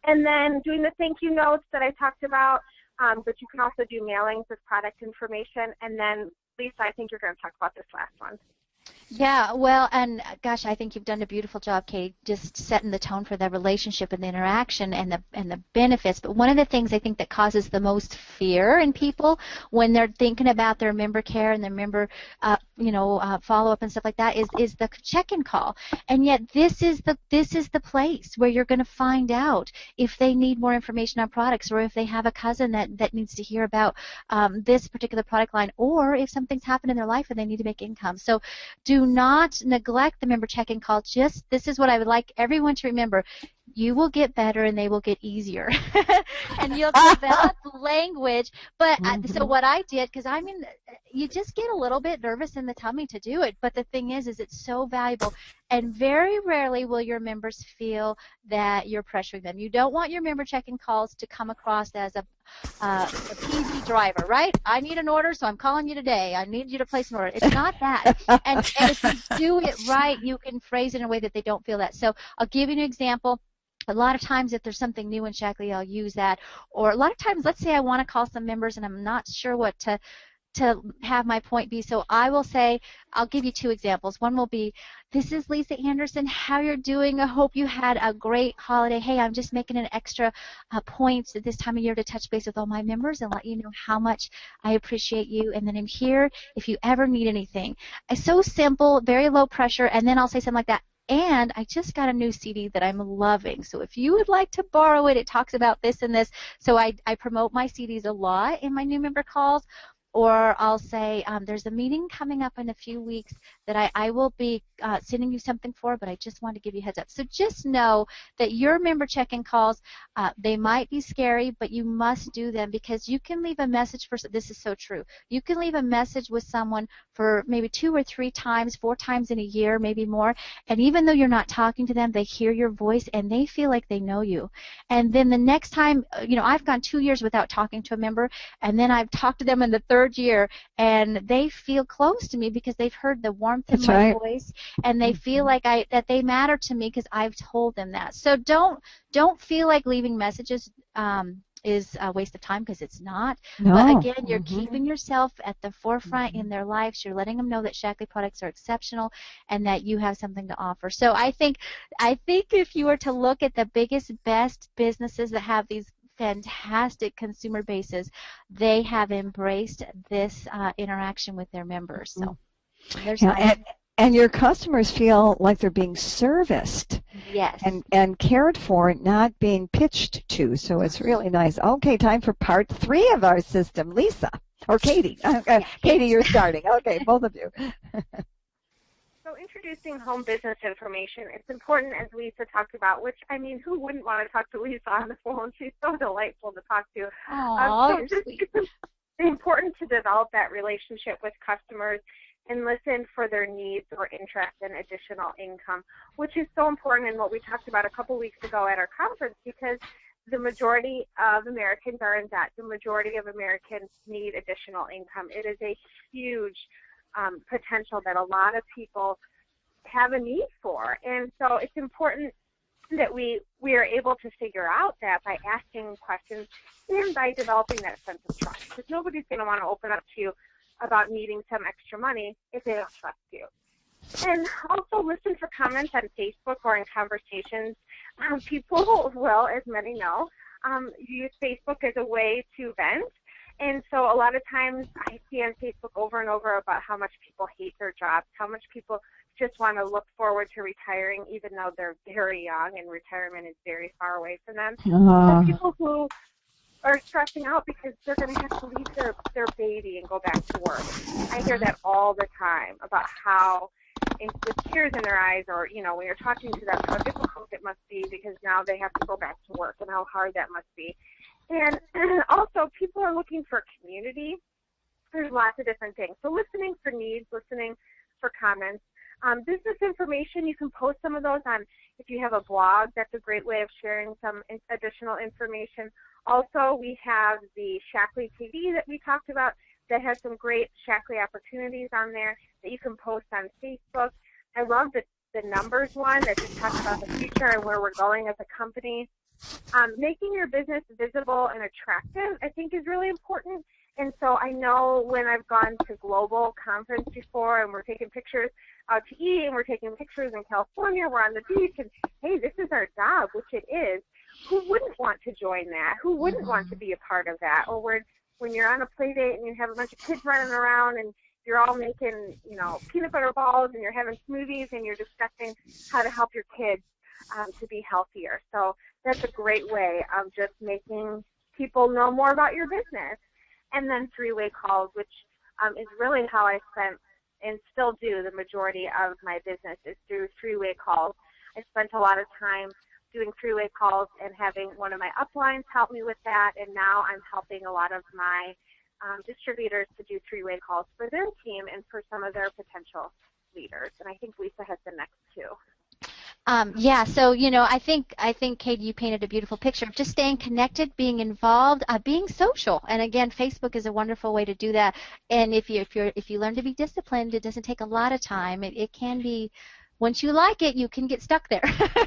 And then doing the thank you notes that I talked about, but you can also do mailings with product information. And then, Lisa, I think you're going to talk about this last one. Yeah, well, and gosh, I think you've done a beautiful job, Katie, just setting the tone for the relationship and the interaction and the benefits. But one of the things I think that causes the most fear in people when they're thinking about their member care and their member, follow-up and stuff like that is the check-in call. And yet this is the place where you're going to find out if they need more information on products or if they have a cousin that needs to hear about this particular product line, or if something's happened in their life and they need to make income. So do not neglect the member check-in call. This is what I would like everyone to remember. You will get better and they will get easier. And you'll develop language. But so what I did, because you just get a little bit nervous in the tummy to do it. But the thing is it's so valuable. And very rarely will your members feel that you're pressuring them. You don't want your member check-in calls to come across as a PV driver, right? I need an order, so I'm calling you today. I need you to place an order. It's not that. And if you do it right, you can phrase it in a way that they don't feel that. So I'll give you an example. A lot of times if there's something new in Shaklee, I'll use that. Or a lot of times, let's say I want to call some members and I'm not sure what to have my point be. So I will say, I'll give you two examples. One will be, this is Lisa Anderson. How you're doing? I hope you had a great holiday. Hey, I'm just making an extra point at this time of year to touch base with all my members and let you know how much I appreciate you. And then I'm here if you ever need anything. It's so simple, very low pressure. And then I'll say something like that. And I just got a new CD that I'm loving. So if you would like to borrow it, it talks about this and this. So I promote my CDs a lot in my new member calls. Or I'll say, there's a meeting coming up in a few weeks that I will be sending you something for, but I just want to give you a heads up. So just know that your member check-in calls, they might be scary, but you must do them because you can leave a message for, this is so true, you can leave a message with someone for maybe 2 or 3 times, 4 times in a year, maybe more, and even though you're not talking to them, they hear your voice and they feel like they know you. And then the next time, I've gone 2 years without talking to a member, and then I've talked to them in the 3rd year, and they feel close to me because they've heard the warmth in my voice, and they feel like that they matter to me because I've told them that. So don't feel like leaving messages is a waste of time because it's not. No. But again, you're keeping yourself at the forefront in their lives. You're letting them know that Shaklee products are exceptional and that you have something to offer. So I think if you were to look at the biggest, best businesses that have these fantastic consumer bases, they have embraced this interaction with their members. So there's and your customers feel like they're being serviced. Yes. And cared for, not being pitched to. So it's really nice. Okay, time for part 3 of our system. Lisa or Katie. Katie, you're starting. Okay, both of you. So introducing home business information, it's important, as Lisa talked about, which, who wouldn't want to talk to Lisa on the phone? She's so delightful to talk to. Aww, so it's important to develop that relationship with customers and listen for their needs or interest in additional income, which is so important in what we talked about a couple weeks ago at our conference, because the majority of Americans are in debt. The majority of Americans need additional income. It is a huge potential that a lot of people have a need for. And so it's important that we are able to figure out that by asking questions and by developing that sense of trust. Because nobody's going to want to open up to you about needing some extra money if they don't trust you. And also listen for comments on Facebook or in conversations. People will, as many know, use Facebook as a way to vent. And so a lot of times I see on Facebook over and over about how much people hate their jobs, how much people just want to look forward to retiring even though they're very young and retirement is very far away from them. So people who are stressing out because they're going to have to leave their baby and go back to work. I hear that all the time about how, with tears in their eyes, or, when you're talking to them, how difficult it must be because now they have to go back to work and how hard that must be. And also, people are looking for community. There's lots of different things. So listening for needs, listening for comments. Business information, you can post some of those on, if you have a blog, that's a great way of sharing some additional information. Also, we have the Shaklee TV that we talked about that has some great Shaklee opportunities on there that you can post on Facebook. I love the numbers one that just talks about the future and where we're going as a company. Making your business visible and attractive, I think, is really important. And so I know when I've gone to global conference before and we're taking pictures out to eat and we're taking pictures in California, we're on the beach, and hey, this is our job, which it is. Who wouldn't want to join that? Who wouldn't want to be a part of that? Or when you're on a play date and you have a bunch of kids running around and you're all making, peanut butter balls and you're having smoothies and you're discussing how to help your kids to be healthier. So that's a great way of just making people know more about your business. And then three-way calls, which is really how I spent and still do the majority of my business is through three-way calls. I spent a lot of time doing three-way calls and having one of my uplines help me with that, and now I'm helping a lot of my distributors to do three-way calls for their team and for some of their potential leaders. And I think Lisa has the next two. Yeah, so I think Katie, you painted a beautiful picture of just staying connected, being involved, being social, and again, Facebook is a wonderful way to do that. And if you learn to be disciplined, it doesn't take a lot of time. It can be. Once you like it, you can get stuck there.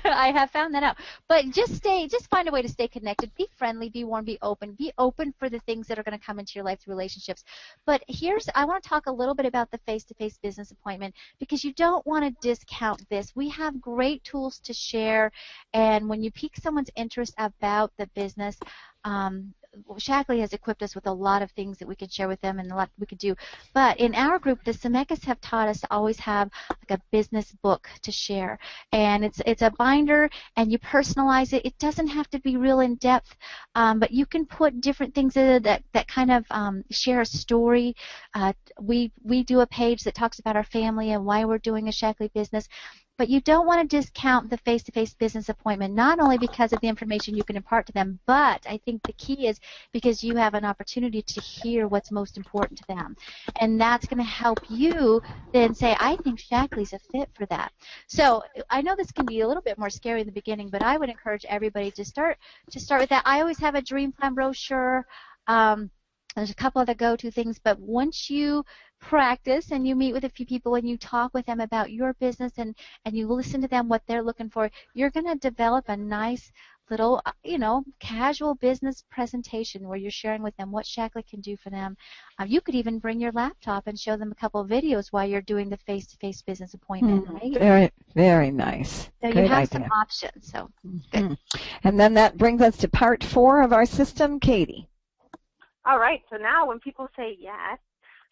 I have found that out. But just find a way to stay connected. Be friendly, be warm, be open. Be open for the things that are going to come into your life through relationships. But I want to talk a little bit about the face-to-face business appointment because you don't want to discount this. We have great tools to share, and when you pique someone's interest about the business, Shaklee has equipped us with a lot of things that we can share with them and a lot we could do. But in our group, the Zemeckis have taught us to always have like a business book to share. And it's a binder, and you personalize it. It doesn't have to be real in depth, but you can put different things in it that kind of share a story. We do a page that talks about our family and why we're doing a Shaklee business. But you don't want to discount the face-to-face business appointment, not only because of the information you can impart to them, but I think the key is because you have an opportunity to hear what's most important to them. And that's going to help you then say, I think Shaklee's a fit for that. So I know this can be a little bit more scary in the beginning, but I would encourage everybody to start with that. I always have a dream plan brochure. There's a couple other go-to things, but once you practice and you meet with a few people and you talk with them about your business and you listen to them, what they're looking for, you're going to develop a nice little, casual business presentation where you're sharing with them what Shaklee can do for them. You could even bring your laptop and show them a couple of videos while you're doing the face-to-face business appointment, right? Very, very nice. So you have some options. So good. And then that brings us to part 4 of our system, Katie. All right, so now when people say yes,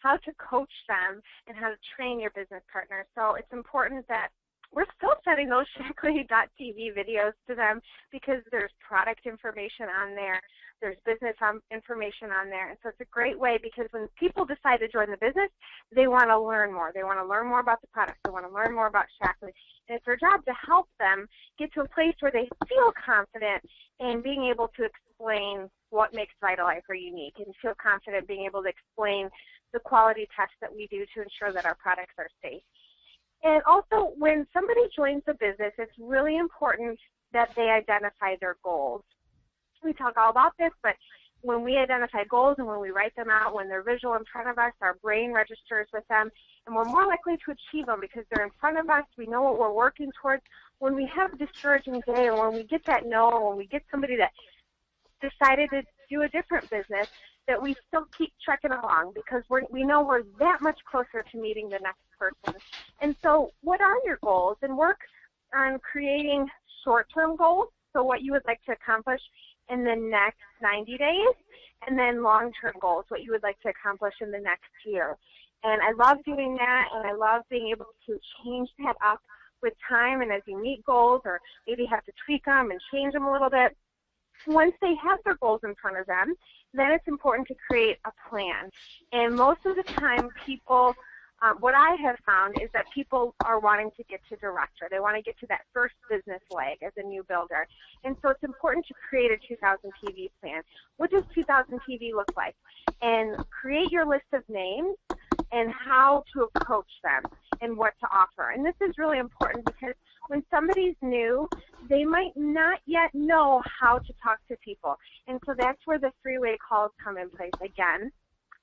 how to coach them and how to train your business partner. So it's important that we're still sending those Shaklee.tv videos to them because there's product information on there, there's business information on there, and so it's a great way because when people decide to join the business, they want to learn more. They want to learn more about the product. They want to learn more about Shaklee. And it's our job to help them get to a place where they feel confident in being able to explain what makes VitaLifer unique and feel confident being able to explain the quality tests that we do to ensure that our products are safe. And also, when somebody joins the business, it's really important that they identify their goals. We talk all about this, but when we identify goals and when we write them out, when they're visual in front of us, our brain registers with them, and we're more likely to achieve them because they're in front of us. We know what we're working towards. When we have a discouraging day or when we get that no or when we get somebody that decided to do a different business, that we still keep trekking along because we know we're that much closer to meeting the next person. And so what are your goals? And work on creating short-term goals, so what you would like to accomplish in the next 90 days, and then long-term goals, what you would like to accomplish in the next year. And I love doing that, and I love being able to change that up with time, and as you meet goals or maybe have to tweak them and change them a little bit, once they have their goals in front of them, then it's important to create a plan. And most of the time people what I have found is that people are wanting to get to director. They want to get to that first business leg as a new builder. And so it's important to create a 2000 PV plan. What does 2000 PV look like? And create your list of names and how to approach them and what to offer. And this is really important because when somebody's new, they might not yet know how to talk to people. And so that's where the three-way calls come in place again.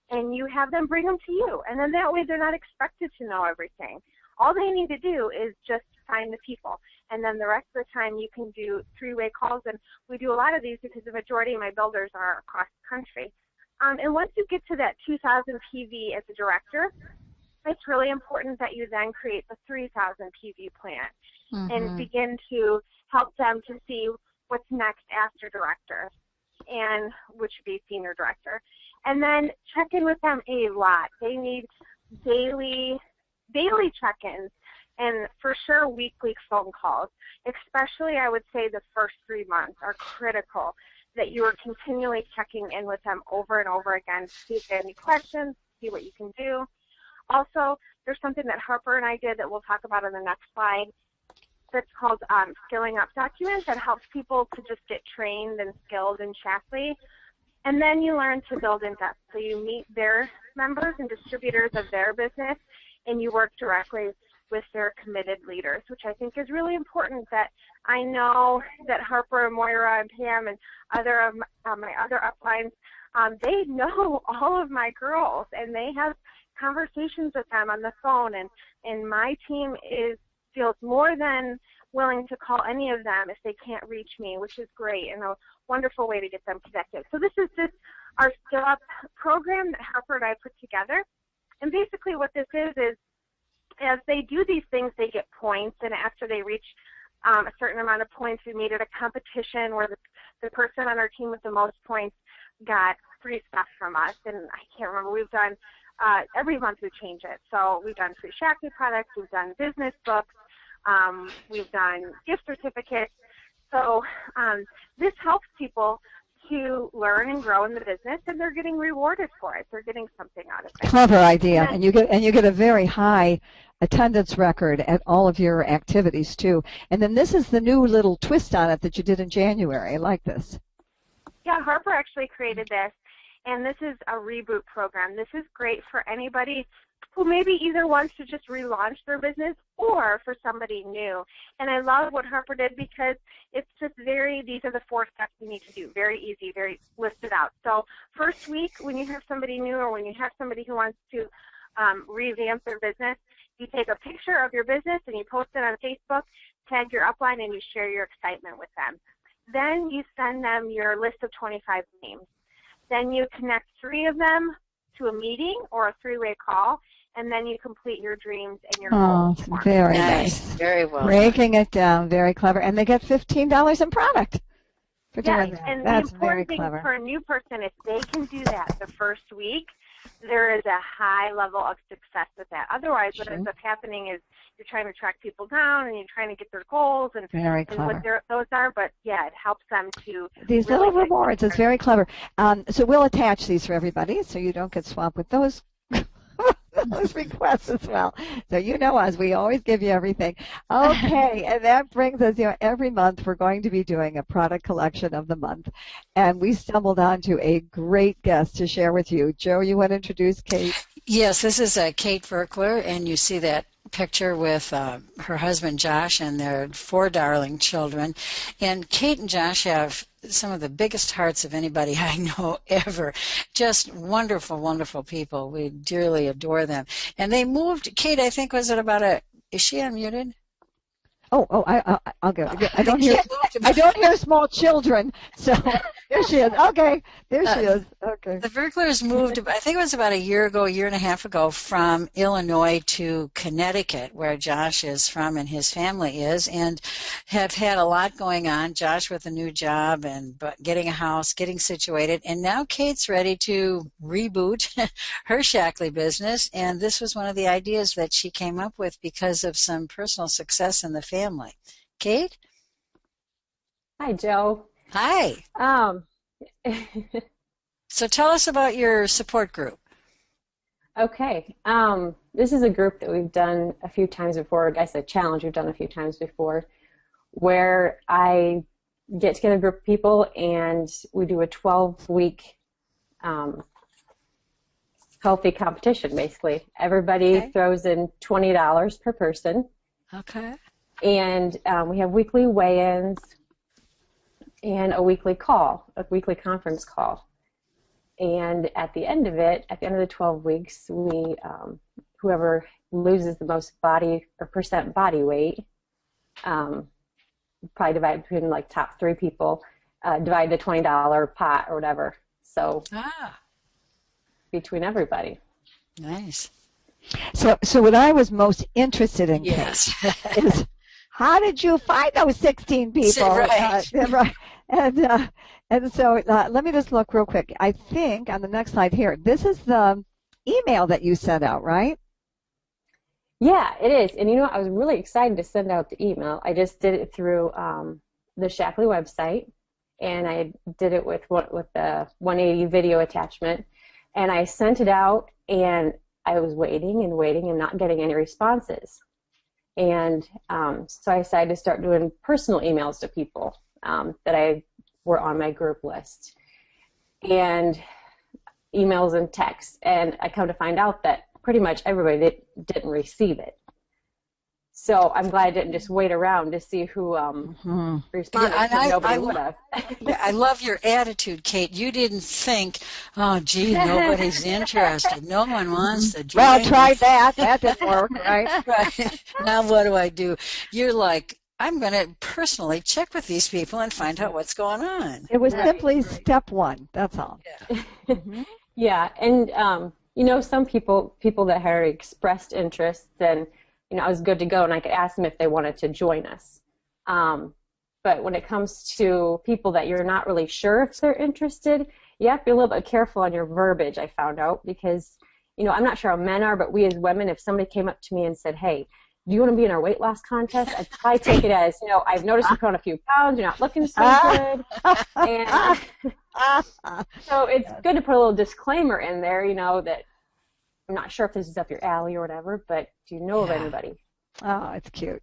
And you have them bring them to you. And then that way they're not expected to know everything. All they need to do is just find the people. And then the rest of the time you can do three-way calls. And we do a lot of these because the majority of my builders are across the country. And once you get to that 2000 PV as a director, it's really important that you then create the 3000 PV plan and begin to help them to see what's next after director, and which would be senior director. And then check in with them a lot. They need daily check-ins and for sure weekly phone calls. Especially, I would say the first 3 months are critical, that you are continually checking in with them over and over again to see if they have any questions, see what you can do. Also, there's something that Harper and I did that we'll talk about on the next slide that's called Skilling Up Documents that helps people to just get trained and skilled in Shaklee. And then you learn to build in depth. So you meet their members and distributors of their business, and you work directly with their committed leaders, which I think is really important. That I know that Harper and Moira and Pam and other of my other uplines, they know all of my girls, and they have conversations with them on the phone, and my team feels more than willing to call any of them if they can't reach me, which is great and a wonderful way to get them connected. So this is our Skill Up program that Harper and I put together. And basically what this is as they do these things, they get points, and after they reach a certain amount of points, we made it a competition where the person on our team with the most points got free stuff from us. And I can't remember, we've done, every month we change it. So we've done free Shaklee products, we've done business books, we've done gift certificates. So this helps people to learn and grow in the business, and they're getting rewarded for it. They're getting something out of it. Clever idea, and you get a very high attendance record at all of your activities too. And then this is the new little twist on it that you did in January. I like this. Yeah, Harper actually created this, and this is a reboot program. This is great for anybody who maybe either wants to just relaunch their business or for somebody new. And I love what Harper did because it's just these are the 4 steps you need to do. Very easy, very listed out. So first week, when you have somebody new or when you have somebody who wants to revamp their business, you take a picture of your business and you post it on Facebook, tag your upline, and you share your excitement with them. Then you send them your list of 25 names. Then you connect 3 of them to a meeting or a 3-way call, and then you complete your dreams and your goals. Oh, very nice. Very well. Breaking it down, very clever. And they get $15 in product for doing that. And that's the very important thing clever. for a new person, if they can do that the first week, there is a high level of success with that. Otherwise, what ends up happening is you're trying to track people down and you're trying to get their goals and what those are. But, yeah, it helps them to these really little rewards. It's very clever. So we'll attach these for everybody so you don't get swamped with those requests as well. So you know us, we always give you everything. Okay, and that brings us, every month we're going to be doing a product collection of the month. And we stumbled onto a great guest to share with you. Joe, you want to introduce Kate? Yes, this is Kate Virkler, and you see that picture with her husband Josh and their 4 darling children. And Kate and Josh have some of the biggest hearts of anybody I know ever. Just wonderful, wonderful people. We dearly adore them. And they moved, Kate, I think, was it about is she unmuted? I'll go. I don't hear small children. So there she is. Okay, there she is. Okay. The Virklers moved, I think it was about a year and a half ago, from Illinois to Connecticut, where Josh is from and his family is, and have had a lot going on. Josh with a new job and getting a house, getting situated, and now Kate's ready to reboot her Shaklee business. And this was one of the ideas that she came up with because of some personal success in the family. Kate? Hi, Joe. Hi. So tell us about your support group. Okay. This is a group that we've done a few times before. I guess a challenge we've done a few times before, where I get together a group of people and we do a 12-week healthy competition, basically. Everybody throws in $20 per person. Okay. And we have weekly weigh-ins and a weekly conference call. And at the end of it, at the end of the 12 weeks, we whoever loses the most percent body weight, probably divide between like top 3 people, divide the $20 pot or whatever. So between everybody. Nice. So what I was most interested in, yes, Kate, is how did you find those 16 people? Right. Right. And so let me just look real quick. I think on the next slide here, this is the email that you sent out, right? Yeah, it is. And I was really excited to send out the email. I just did it through the Shaklee website, and I did it with the 180 video attachment. And I sent it out, and I was waiting and not getting any responses. And so I decided to start doing personal emails to people that were on my group list, and emails and texts. And I come to find out that pretty much everybody didn't receive it. So I'm glad I didn't just wait around to see who responded. Yeah, nobody would have. I love your attitude, Kate. You didn't think, oh, gee, nobody's interested. No one wants to join. Well, try that. That didn't work, right? Right. Now what do I do? You're like, I'm going to personally check with these people and find out what's going on. It was simply step 1. That's all. Yeah. Yeah, and some people that had expressed interest, then I was good to go, and I could ask them if they wanted to join us. But when it comes to people that you're not really sure if they're interested, you have to be a little bit careful on your verbiage, I found out, because I'm not sure how men are, but we as women, if somebody came up to me and said, hey, do you want to be in our weight loss contest? I'd probably take it as, I've noticed you put on a few pounds, you're not looking so good. And so it's good to put a little disclaimer in there, that I'm not sure if this is up your alley or whatever, but do you know of anybody? Oh, it's cute.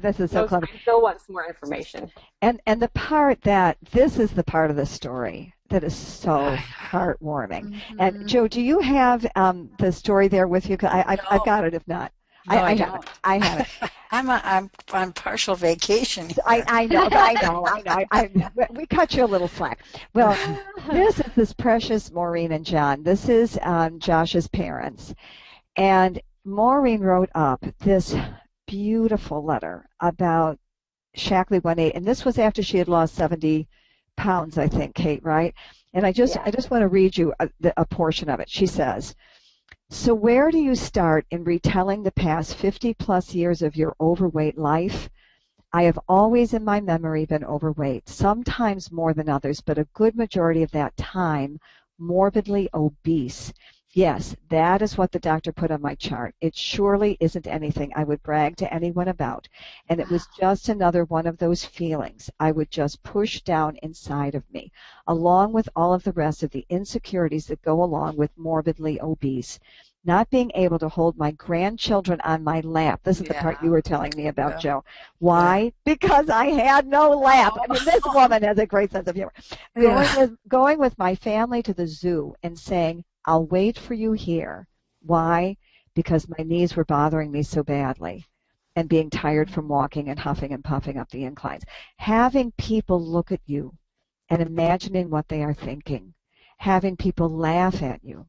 This is so clever. I still want some more information. And the part this is the part of the story that is so heartwarming. Mm-hmm. And Joe, do you have the story there with you? I've got it. If not, no, I have it. I have it. I'm on partial vacation. I know. We cut you a little slack. Well, this precious Maureen and John. This is Josh's parents, and Maureen wrote up this beautiful letter about Shaklee 180, and this was after she had lost 70 pounds, I think, Kate, right? And I just want to read you a portion of it. She says, so where do you start in retelling the past 50-plus years of your overweight life? I have always in my memory been overweight, sometimes more than others, but a good majority of that time morbidly obese. Yes, that is what the doctor put on my chart. It surely isn't anything I would brag to anyone about, and it was just another one of those feelings I would just push down inside of me, along with all of the rest of the insecurities that go along with morbidly obese. Not being able to hold my grandchildren on my lap. This is the part you were telling me about, Joe. Why? Because I had no lap. I mean, this woman has a great sense of humor. Going with my family to the zoo and saying, I'll wait for you here. Why? Because my knees were bothering me so badly, and being tired from walking and huffing and puffing up the inclines. Having people look at you and imagining what they are thinking. Having people laugh at you.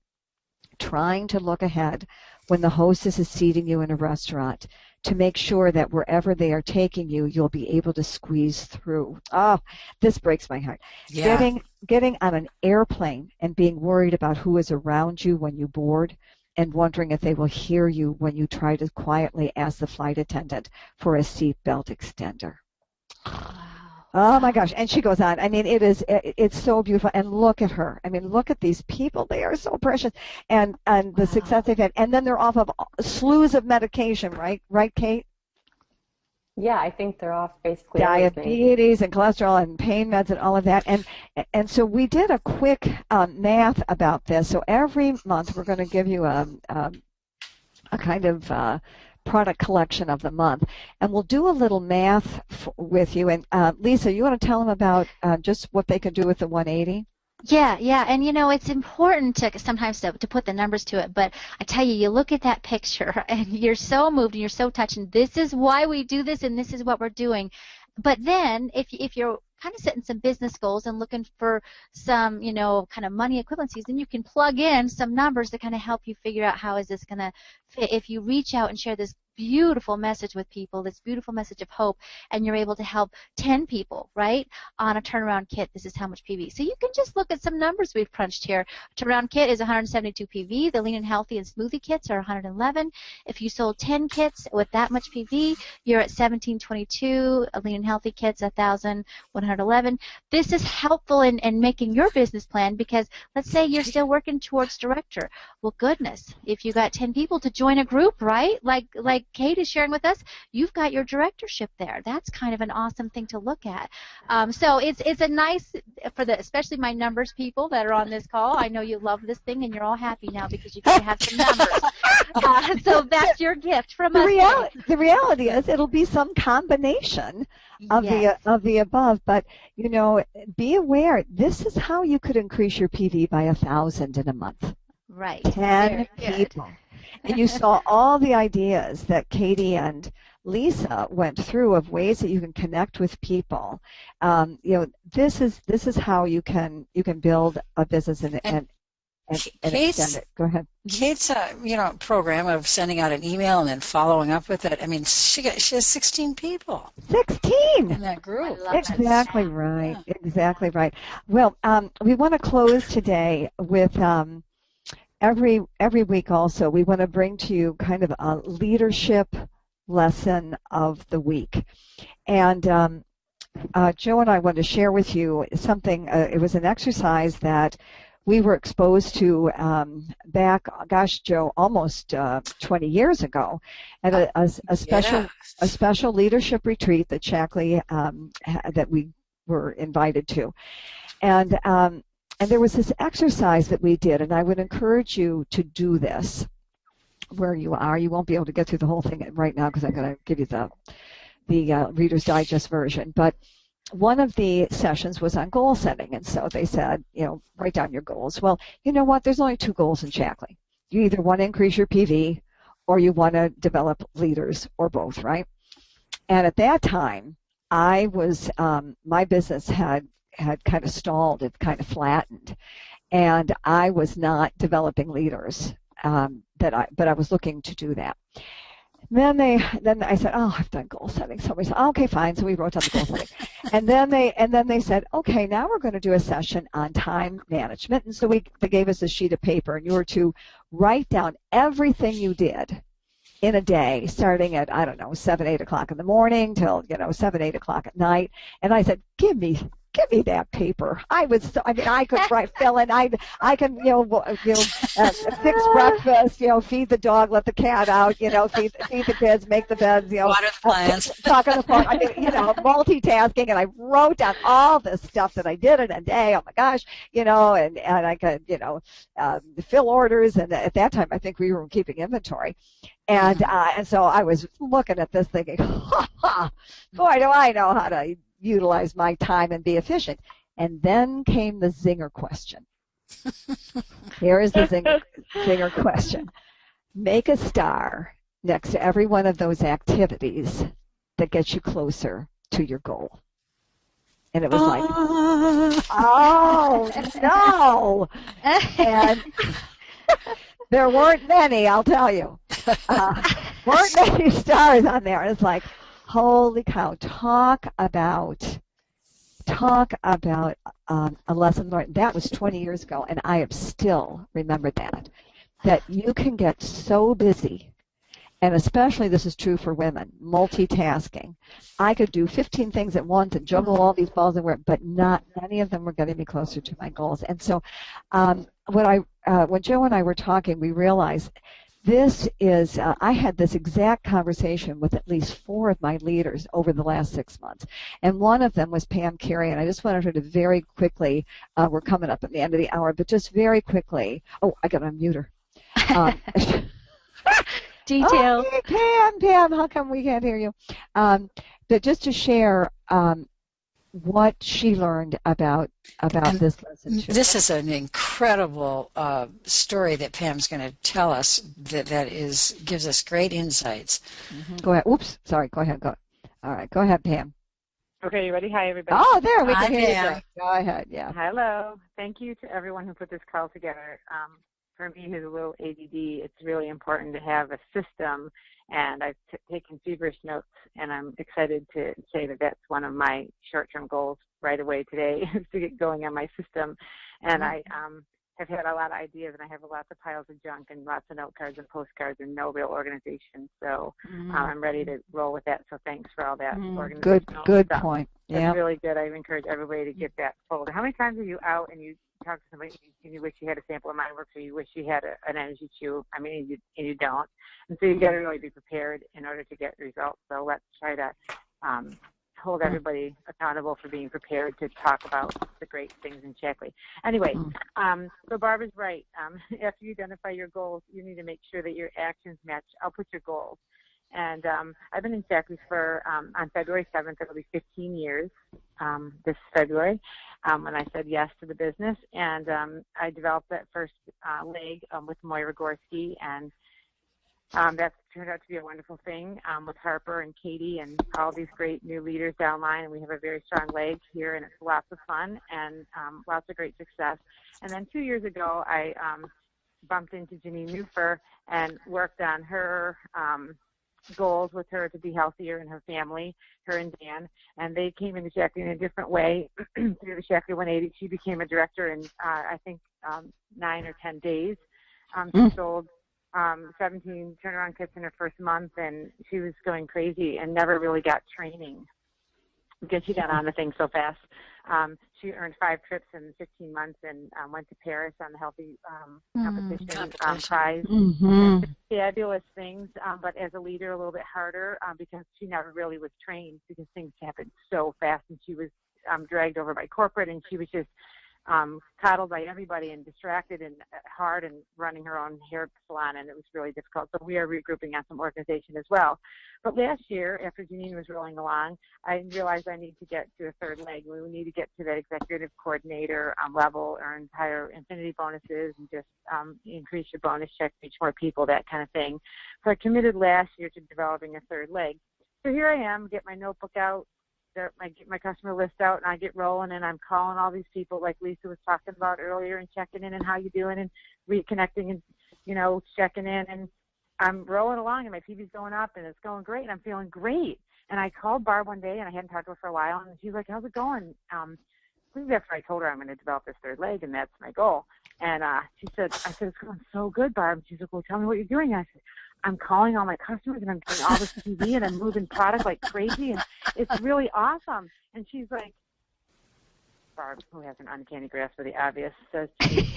Trying to look ahead when the hostess is seating you in a restaurant to make sure that wherever they are taking you, you'll be able to squeeze through. Oh, this breaks my heart. Yeah. Getting on an airplane and being worried about who is around you when you board and wondering if they will hear you when you try to quietly ask the flight attendant for a seatbelt extender. Oh my gosh. And she goes on. I mean, it's so beautiful. And look at her. I mean, look at these people. They are so precious. And the success they've had. And then they're off of slews of medication, right? Right, Kate? Yeah, I think they're off basically diabetes and cholesterol and pain meds and all of that. And so we did a quick math about this. So every month we're going to give you a kind of product collection of the month, and we'll do a little math with you. And Lisa, you want to tell them about just what they can do with the 180? Yeah, and it's important to sometimes to put the numbers to it, but I tell you, you look at that picture and you're so moved and you're so touched, and this is why we do this and this is what we're doing. But then if you're kind of setting some business goals and looking for some, kind of money equivalencies, then you can plug in some numbers to kind of help you figure out how is this going to fit. If you reach out and share this beautiful message with people, this beautiful message of hope, and you're able to help 10 people, right, on a turnaround kit, this is how much PV. So you can just look at some numbers we've crunched here. Turnaround kit is 172 PV. The lean and healthy and smoothie kits are 111. If you sold 10 kits with that much PV, you're at 1722. A lean and healthy kit's 1,111. This is helpful in making your business plan, because let's say you're still working towards director. Well, goodness, if you got 10 people to join a group, right, like Kate is sharing with us, you've got your directorship there. That's kind of an awesome thing to look at. So it's a nice, especially my numbers people that are on this call, I know you love this thing and you're all happy now because you get to have some numbers. So that's your gift from us. The reality is it'll be some combination of the above, but be aware, this is how you could increase your PV by 1,000 in a month. Right. 10 people. And you saw all the ideas that Katie and Lisa went through of ways that you can connect with people. This is how you can build a business and extend it. Go ahead. Kate's program of sending out an email and then following up with it. I mean, she has 16 people. 16 in that group. Exactly right. Yeah. Exactly right. Well, we want to close today with. Every week also, we want to bring to you kind of a leadership lesson of the week. And Joe and I want to share with you something. It was an exercise that we were exposed to back, Joe, almost 20 years ago at a special leadership retreat that Shaklee that we were invited to. And there was this exercise that we did, and I would encourage you to do this where you are. You won't be able to get through the whole thing right now because I'm going to give you the Reader's Digest version. But one of the sessions was on goal setting, and so they said, write down your goals. Well, you know what? There's only 2 goals in Shaklee. You either want to increase your PV or you want to develop leaders, or both, right? And at that time, I was my business had kind of stalled, it kind of flattened, and I was not developing leaders. But I was looking to do that. Then I said, I've done goal setting. Somebody said, okay, fine. So we wrote down the goal setting, and then they said, okay, now we're going to do a session on time management. And so they gave us a sheet of paper, and you were to write down everything you did in a day, starting at 7, 8 o'clock in the morning till 7, 8 o'clock at night. And I said, give me that paper. I could fill in. I can fix breakfast, feed the dog, let the cat out, feed the kids, make the beds, water the plants, talk on the phone. Multitasking, and I wrote down all this stuff that I did in a day. Oh my gosh, and I could fill orders, and at that time I think we were keeping inventory. And so I was looking at this thinking, boy, do I know how to utilize my time and be efficient. And then came the zinger question. Here is the zinger question. Make a star next to every one of those activities that gets you closer to your goal. And it was like, oh, no. And there weren't many, I'll tell you. Weren't many stars on there. It's like, holy cow, talk about a lesson learned. That was 20 years ago, and I have still remembered that you can get so busy, and especially this is true for women, multitasking. I could do 15 things at once and juggle all these balls in work, but not any of them were getting me closer to my goals. And so when Joe and I were talking, we realized this is, I had this exact conversation with at least 4 of my leaders over the last 6 months. And one of them was Pam Carey, and I just wanted her to very quickly, we're coming up at the end of the hour, but just very quickly, oh, I got to unmute her. Details. Oh, Pam, how come we can't hear you? But just to share what she learned about this lesson. This is an incredible story that Pam's going to tell us that gives us great insights. Mm-hmm. Go ahead. Oops, sorry. Go ahead. All right. Go ahead, Pam. Okay, you ready? Hi, everybody. Oh, there we can hear you. Go ahead. Yeah. Hello. Thank you to everyone who put this call together. For me, who's a little ADD, it's really important to have a system, and I've taken feverish notes, and I'm excited to say that that's one of my short-term goals right away today is to get going on my system. And I have had a lot of ideas, and I have lots of piles of junk and lots of note cards and postcards and no real organization. So I'm ready to roll with that. So thanks for all that organizational Good stuff. Point. That's yeah. really good. I encourage everybody to get that folder. How many times are you out and you talk to somebody and you wish you had a sample of mind work, or you wish you had an energy chew? I mean, you don't. And so you got to really be prepared in order to get results. So let's try to hold everybody accountable for being prepared to talk about the great things in Shaklee. Anyway, so Barbara's right. After you identify your goals, you need to make sure that your actions match up with your goals. And I've been in Shaklee for, on February 7th, it'll be 15 years this February when I said yes to the business. And I developed that first leg with Moira Gorski, and that's turned out to be a wonderful thing with Harper and Katie and all these great new leaders downline. And we have a very strong leg here, and it's lots of fun and lots of great success. And then 2 years ago, I bumped into Janine Newfer and worked on her goals with her to be healthier and her family, her and Dan, and they came into Shaklee in a different way through the Shaklee 180. She became a director in, I think, 9 or 10 days. She sold 17 turnaround kits in her first month, and she was going crazy and never really got training because she got on the thing so fast. She earned 5 trips in 15 months and went to Paris on the healthy competition prize. Fabulous things, but as a leader, a little bit harder because she never really was trained because things happened so fast, and she was dragged over by corporate, and she was just coddled by everybody and distracted and hard and running her own hair salon, and it was really difficult. So we are regrouping on some organization as well. But last year, after Janine was rolling along, I realized I need to get to a third leg. We need to get to that executive coordinator level, earn higher infinity bonuses, and just increase your bonus check, reach more people, that kind of thing. So I committed last year to developing a third leg. So here I am, get my notebook out, get my customer list out, and I get rolling, and I'm calling all these people like Lisa was talking about earlier and checking in and how you doing and reconnecting and, checking in. And I'm rolling along, and my PV's going up, and it's going great, and I'm feeling great. And I called Barb one day, and I hadn't talked to her for a while, and she's like, how's it going? This is after I told her I'm going to develop this third leg, and that's my goal. And I said, it's going so good, Barb. And she's like, well, tell me what you're doing. I said, I'm calling all my customers, and I'm doing all this TV, and I'm moving product like crazy, and it's really awesome. And she's like, Barb, who has an uncanny grasp for the obvious, says to me,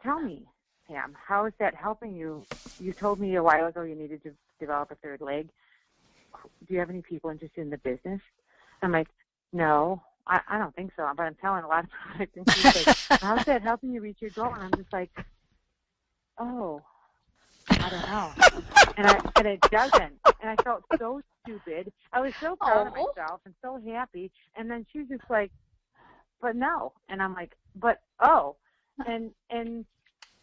tell me, Pam, how is that helping you? You told me a while ago you needed to develop a third leg. Do you have any people interested in the business? I'm like, no, I don't think so, but I'm selling a lot of products. And she's like, how's that helping you reach your goal? And I'm just like, oh, I don't know. And it doesn't. And I felt so stupid. I was so proud of myself and so happy. And then she was just like, but no. And I'm like, but oh. And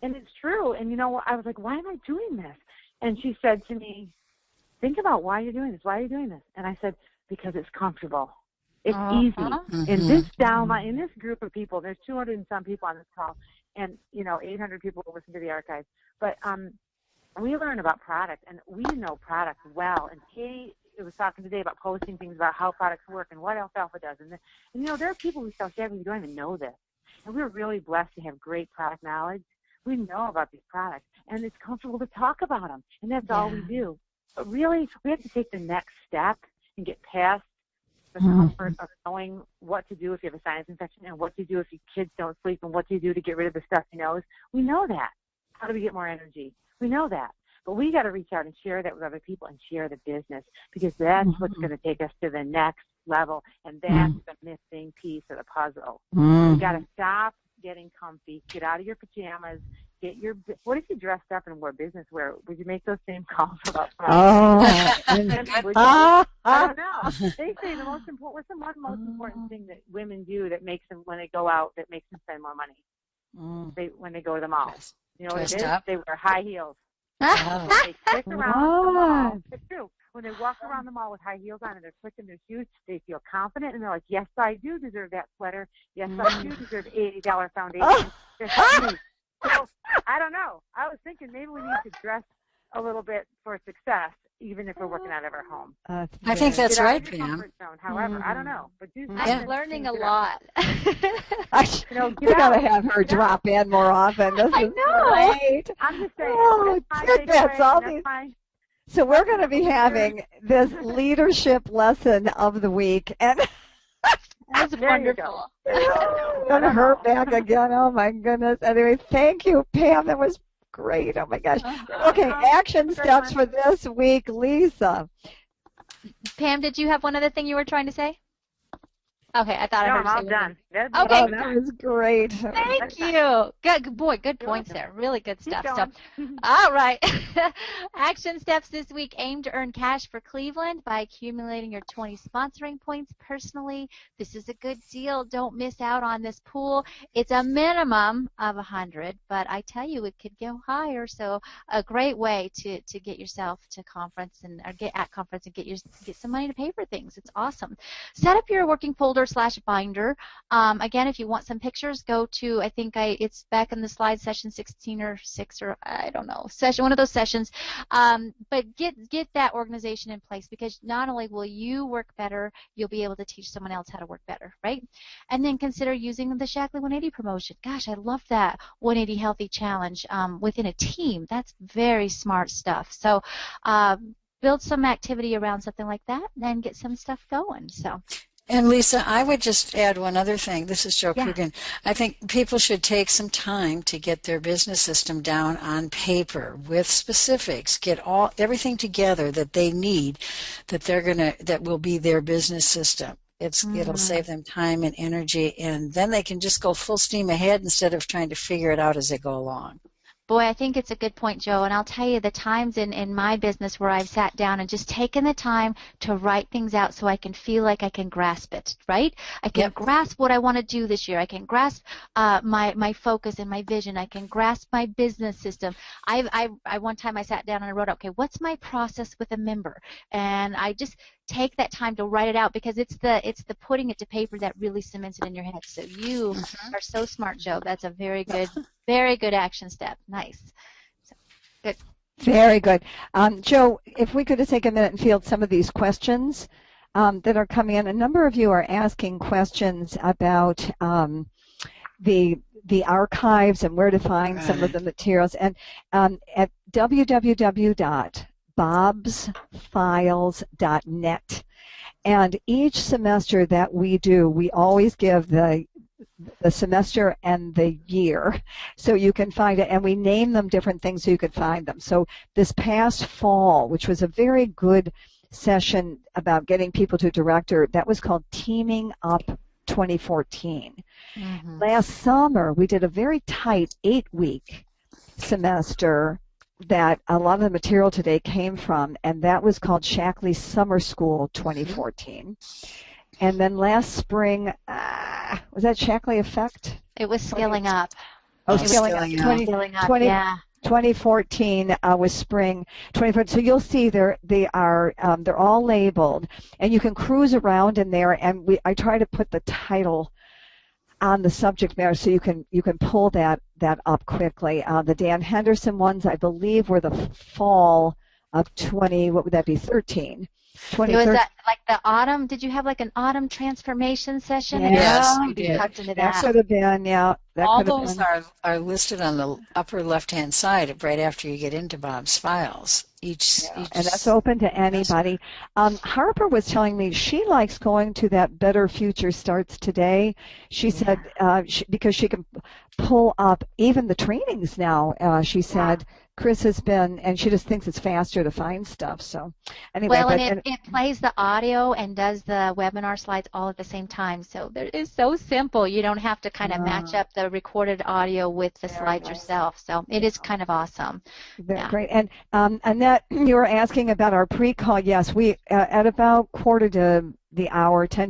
it's true. And I was like, why am I doing this? And she said to me, think about why you're doing this. Why are you doing this? And I said, because it's comfortable. It's easy. In this downline, in this group of people, there's 200 and some people on this call, and 800 people will listen to the archives. But we learn about product, and we know product well. And Katie was talking today about posting things about how products work and what alfalfa does. And there are people who sell Shaklee who don't even know this. And we're really blessed to have great product knowledge. We know about these products, and it's comfortable to talk about them, and that's all we do. But really, we have to take the next step and get past the comfort of knowing what to do if you have a sinus infection and what to do if your kids don't sleep and what to do to get rid of the stuffy nose. We know that. How do we get more energy? We know that. But we got to reach out and share that with other people and share the business, because that's what's going to take us to the next level, and that's the missing piece of the puzzle. You got to stop getting comfy, get out of your pajamas, what if you dressed up and wore business wear? Would you make those same calls about I don't know. They say what's the most important thing that women do that makes them, when they go out, that makes them spend more money? When they go to the mall. You know what it is? They wear high heels. They click around the mall. It's true. When they walk around the mall with high heels on and they're clicking their shoes, they feel confident, and they're like, yes, I do deserve that sweater. Yes, I do deserve $80 foundation. So, I don't know. I was thinking maybe we need to dress a little bit for success, even if we're working out of our home. I think that's right, Pam. However, I don't know. But I'm learning a lot. We got to have her drop in more often. This is great. I'm just saying. That's all these. So we're going to be having this leadership lesson of the week, and that's wonderful. I'm going to hurt back again. Oh my goodness. Anyway, thank you, Pam. That was great. Oh my gosh. Okay, action steps for this week, Lisa. Pam, did you have one other thing you were trying to say? Okay, I thought I heard you say I'm all done. Okay, that was great. Thank you. Good points there. Really good stuff. So, all right. Action steps this week: aim to earn cash for Cleveland by accumulating your 20 sponsoring points personally. This is a good deal. Don't miss out on this pool. It's a minimum of 100, but I tell you, it could go higher. So, a great way to get yourself to conference or get at conference and get some money to pay for things. It's awesome. Set up your working folder / binder. Again, if you want some pictures, go to, I think it's back in the slide, session 16 or 6, or I don't know, one of those sessions. But get that organization in place, because not only will you work better, you'll be able to teach someone else how to work better, right? And then consider using the Shaklee 180 promotion. Gosh, I love that 180 Healthy Challenge within a team. That's very smart stuff. So build some activity around something like that and get some stuff going. So. And Lisa, I would just add one other thing. This is Jo Coogan. I think people should take some time to get their business system down on paper with specifics. Get everything together that they need, that will be their business system. It'll save them time and energy, and then they can just go full steam ahead instead of trying to figure it out as they go along. Boy, I think it's a good point, Jo, and I'll tell you the times in my business where I've sat down and just taken the time to write things out so I can feel like I can grasp it, right? I can grasp what I want to do this year. I can grasp my focus and my vision. I can grasp my business system. I one time I sat down and I wrote, okay, what's my process with a member? And I just take that time to write it out, because it's the putting it to paper that really cements it in your head. So you are so smart, Jo. That's a very good action step. Nice. So, good. Very good. Jo, if we could just take a minute and field some of these questions that are coming in. A number of you are asking questions about the archives and where to find some of the materials. And at www.bobsfiles.net. And each semester that we do, we always give the semester and the year, so you can find it, and we name them different things so you could find them. So this past fall, which was a very good session about getting people to director, that was called Teaming Up 2014. Last summer, we did a very tight 8-week semester that a lot of the material today came from, and that was called Shaklee Summer School 2014. And then last spring, was that Shaklee Effect? It was Scaling Up. Oh, Scaling Up. 2014 was spring 2014. So you'll see they're all labeled, and you can cruise around in there. And I try to put the title on the subject matter so you can pull that up quickly. The Dan Henderson ones, I believe, were the fall of 20, what would that be, 13. Was that like the autumn? Did you have like an autumn transformation session? Yes, we did. That could have been, yeah. All those are listed on the upper left-hand side right after you get into Bob's files. Each and that's open to anybody. Harper was telling me she likes going to that Better Future Starts Today. She said because she can pull up even the trainings now. She said Chris has been, and she just thinks it's faster to find stuff. So anyway, well, and it plays the audio and does the webinar slides all at the same time. So it is so simple. You don't have to kind of match up the recorded audio with the slides yourself. So it is kind of awesome. Great. And Annette, you were asking about our pre-call. Yes, we at about 10 to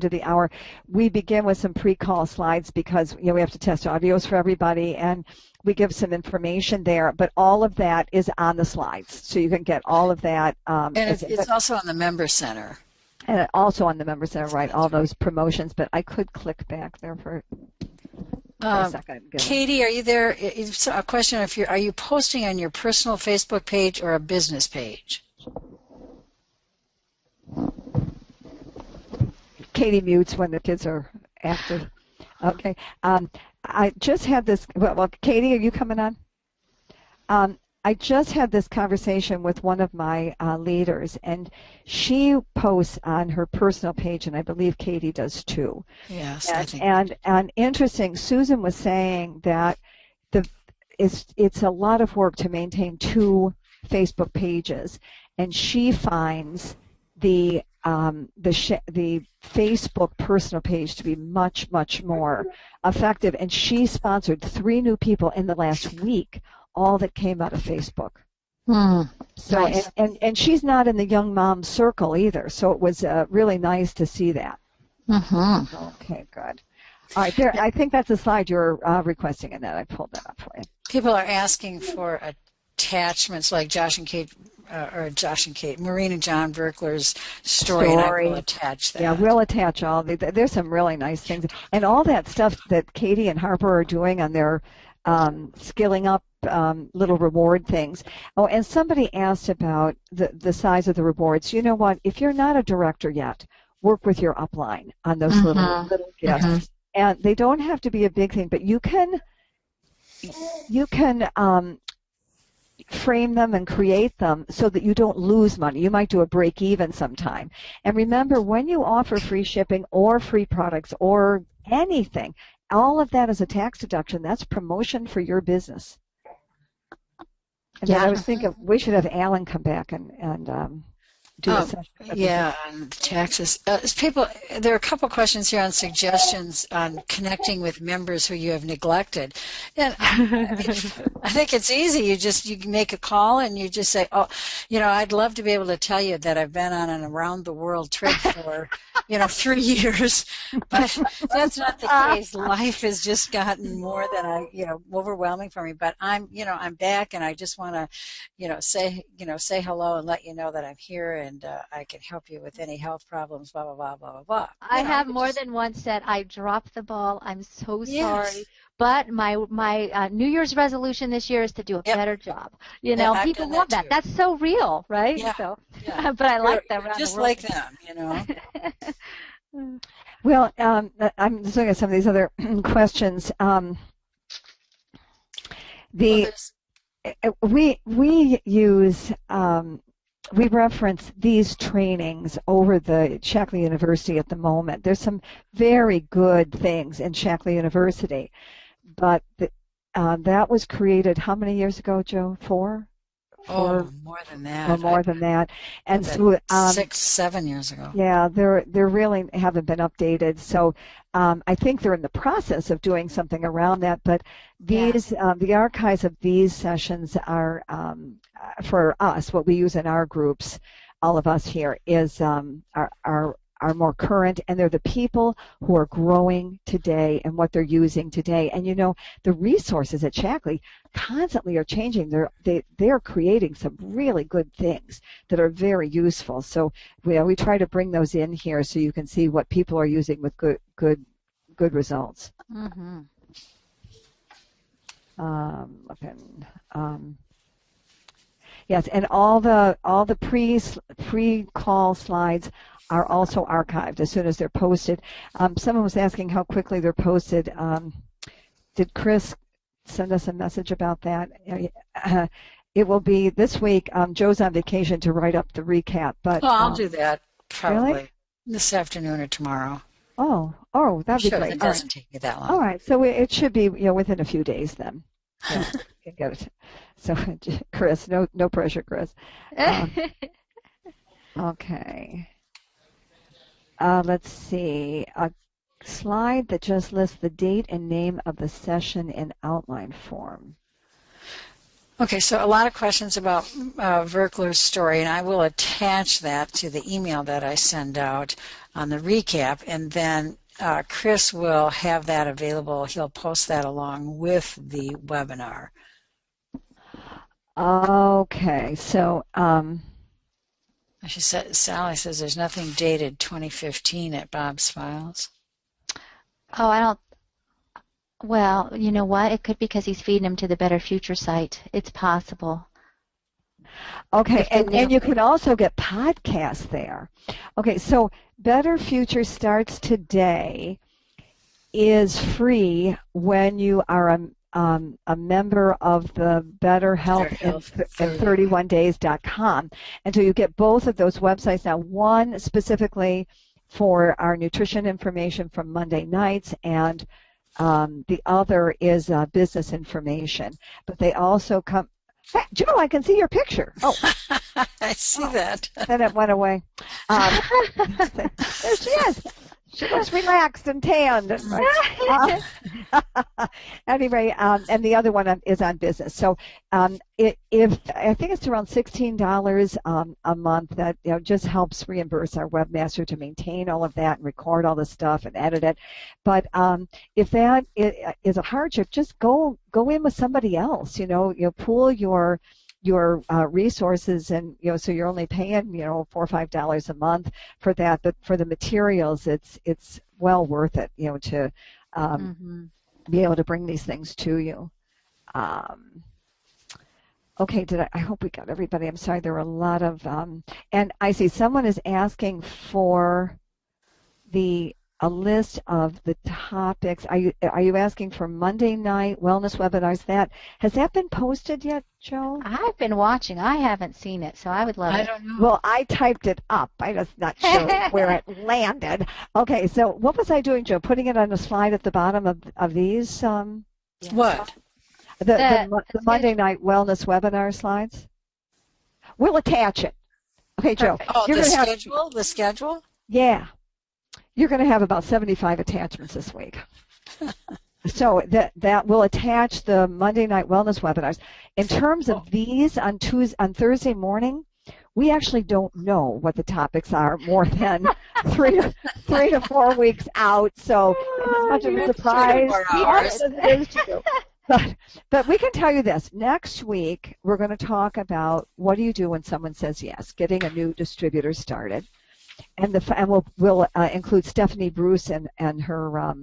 the hour, we begin with some pre-call slides because we have to test audios for everybody, and we give some information there. But all of that is on the slides, so you can get all of that. And it's also on the Member Center. And also on the Member Center, right? All those promotions. But I could click back there for a second. Katie, are you there? It's a question: are you posting on your personal Facebook page or a business page? Katie mutes when the kids are active. Okay. I just had this. Well, Katie, are you coming on? I just had this conversation with one of my leaders, and she posts on her personal page, and I believe Katie does too. Yes, and, I think. And interesting, Susan was saying that it's a lot of work to maintain 2 Facebook pages, and she finds the Facebook personal page to be much, much more effective, and she sponsored 3 new people in the last week, all that came out of Facebook. So nice. and she's not in the young mom circle either, so it was really nice to see that. Okay, good. All right, I think that's a slide you're requesting, and that I pulled that up for you. People are asking for attachments like Maureen and John Berkler's story. And I will attach that. Yeah, we'll attach all. There's some really nice things. And all that stuff that Katie and Harper are doing on their skilling up little reward things. Oh, and somebody asked about the size of the rewards. You know what? If you're not a director yet, work with your upline on those little gifts. And they don't have to be a big thing, but you can frame them and create them so that you don't lose money. You might do a break even sometime. And remember, when you offer free shipping or free products or anything, all of that is a tax deduction. That's promotion for your business. And I was thinking we should have Alan come back and do a session. Yeah, on taxes. People, there are a couple questions here on suggestions on connecting with members who you have neglected. And I think it's easy. You can make a call and you just say, I'd love to be able to tell you that I've been on an around the world trip for 3 years, but that's not the case. Life has just gotten more than overwhelming for me. But I'm back, and I just want to, say hello and let you know that I'm here and I can help you with any health problems. Blah blah blah blah blah blah. I have more than once said I dropped the ball. I'm so sorry. But my New Year's resolution this year is to do a better job. People love that. That's so real, right? Yeah. So, but I like that. Just like them, Well, I'm just looking at some of these other questions. We reference these trainings over the Shaklee University at the moment. There's some very good things in Shaklee University, but that was created how many years ago, Joe? 4? More than that. Or more than that. And so 6-7 years ago. Yeah, they're really haven't been updated. So I think they're in the process of doing something around that. But these the archives of these sessions are for us. What we use in our groups, all of us here, is are more current, and they're the people who are growing today and what they're using today. And the resources at Shaklee constantly are changing. They're creating some really good things that are very useful. So we try to bring those in here so you can see what people are using with good results. Yes, and all the pre-call slides are also archived as soon as they're posted. Someone was asking how quickly they're posted. Did Chris send us a message about that? It will be this week. Joe's on vacation to write up the recap, but I'll do that probably really? This afternoon or tomorrow. Oh, that'd be great. It doesn't take me that long. All right, so it should be within a few days then. Yeah, can get it. So, Chris, no pressure, Chris. Okay. Let's see. A slide that just lists the date and name of the session in outline form. Okay, so a lot of questions about Verkler's story, and I will attach that to the email that I send out on the recap, and then Chris will have that available. He'll post that along with the webinar. Okay, so Sally says there's nothing dated 2015 at Bob's Files. Oh, I don't. Well, you know what? It could be because he's feeding them to the Better Future site. It's possible. Okay, and you can also get podcasts there. Okay, so Better Future starts today, is free when you are a member of the Better Health and 31days.com. And so you get both of those websites now, one specifically for our nutrition information from Monday nights, and the other is business information. But they also come. Hey, Joe, I can see your picture. Oh, I see that. Then it went away. There she is. She looks relaxed and tanned. Anyway, and the other one is on business. So, if I think it's around $16 a month, that just helps reimburse our webmaster to maintain all of that and record all the stuff and edit it. But if that is a hardship, just go in with somebody else. Pool your resources, and so you're only paying $4 or $5 a month for that, but for the materials it's well worth it to be able to bring these things to you. Okay, I hope we got everybody. I'm sorry, there were a lot of and I see someone is asking for a list of the topics. Are you asking for Monday night wellness webinars? Has that been posted yet, Joe? I've been watching. I haven't seen it, so I would love it. I don't know. Well, I typed it up. I'm just not sure where it landed. Okay, so what was I doing, Joe? Putting it on a slide at the bottom of these? What? The Monday night wellness webinar slides? We'll attach it. Okay, Joe. Oh, the schedule? Yeah. You're going to have about 75 attachments this week. So that will attach the Monday night wellness webinars. In terms of these on Thursday morning, we actually don't know what the topics are more than 3 to 4 weeks out. So it's as much of a surprise as it is to you. But we can tell you this. Next week, we're going to talk about what do you do when someone says yes, getting a new distributor started. And we'll include Stephanie Bruce and her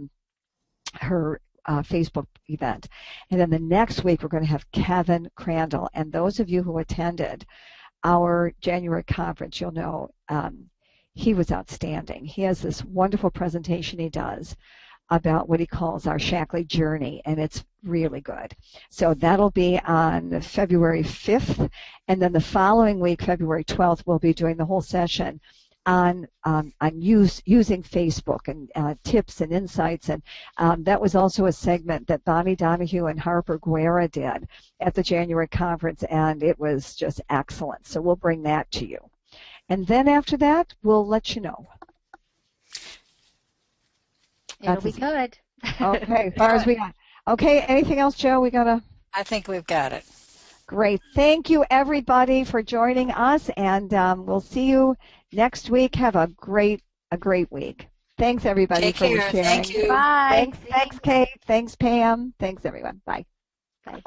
Facebook event. And then the next week, we're going to have Kevin Crandall. And those of you who attended our January conference, you'll know he was outstanding. He has this wonderful presentation he does about what he calls our Shaklee journey, and it's really good. So that'll be on February 5th, and then the following week, February 12th, we'll be doing the whole session on using Facebook and tips and insights, and that was also a segment that Bonnie Donahue and Harper Guerra did at the January conference, and it was just excellent. So we'll bring that to you. And then after that, we'll let you know. It'll be good. Okay, as far as we got. Okay, anything else, Joe? I think we've got it. Great. Thank you, everybody, for joining us, and we'll see you next week. Have a great week. Thanks, everybody, for sharing. Thank you. Bye. Thanks, Kate. Thanks, Pam. Thanks, everyone. Bye. Bye.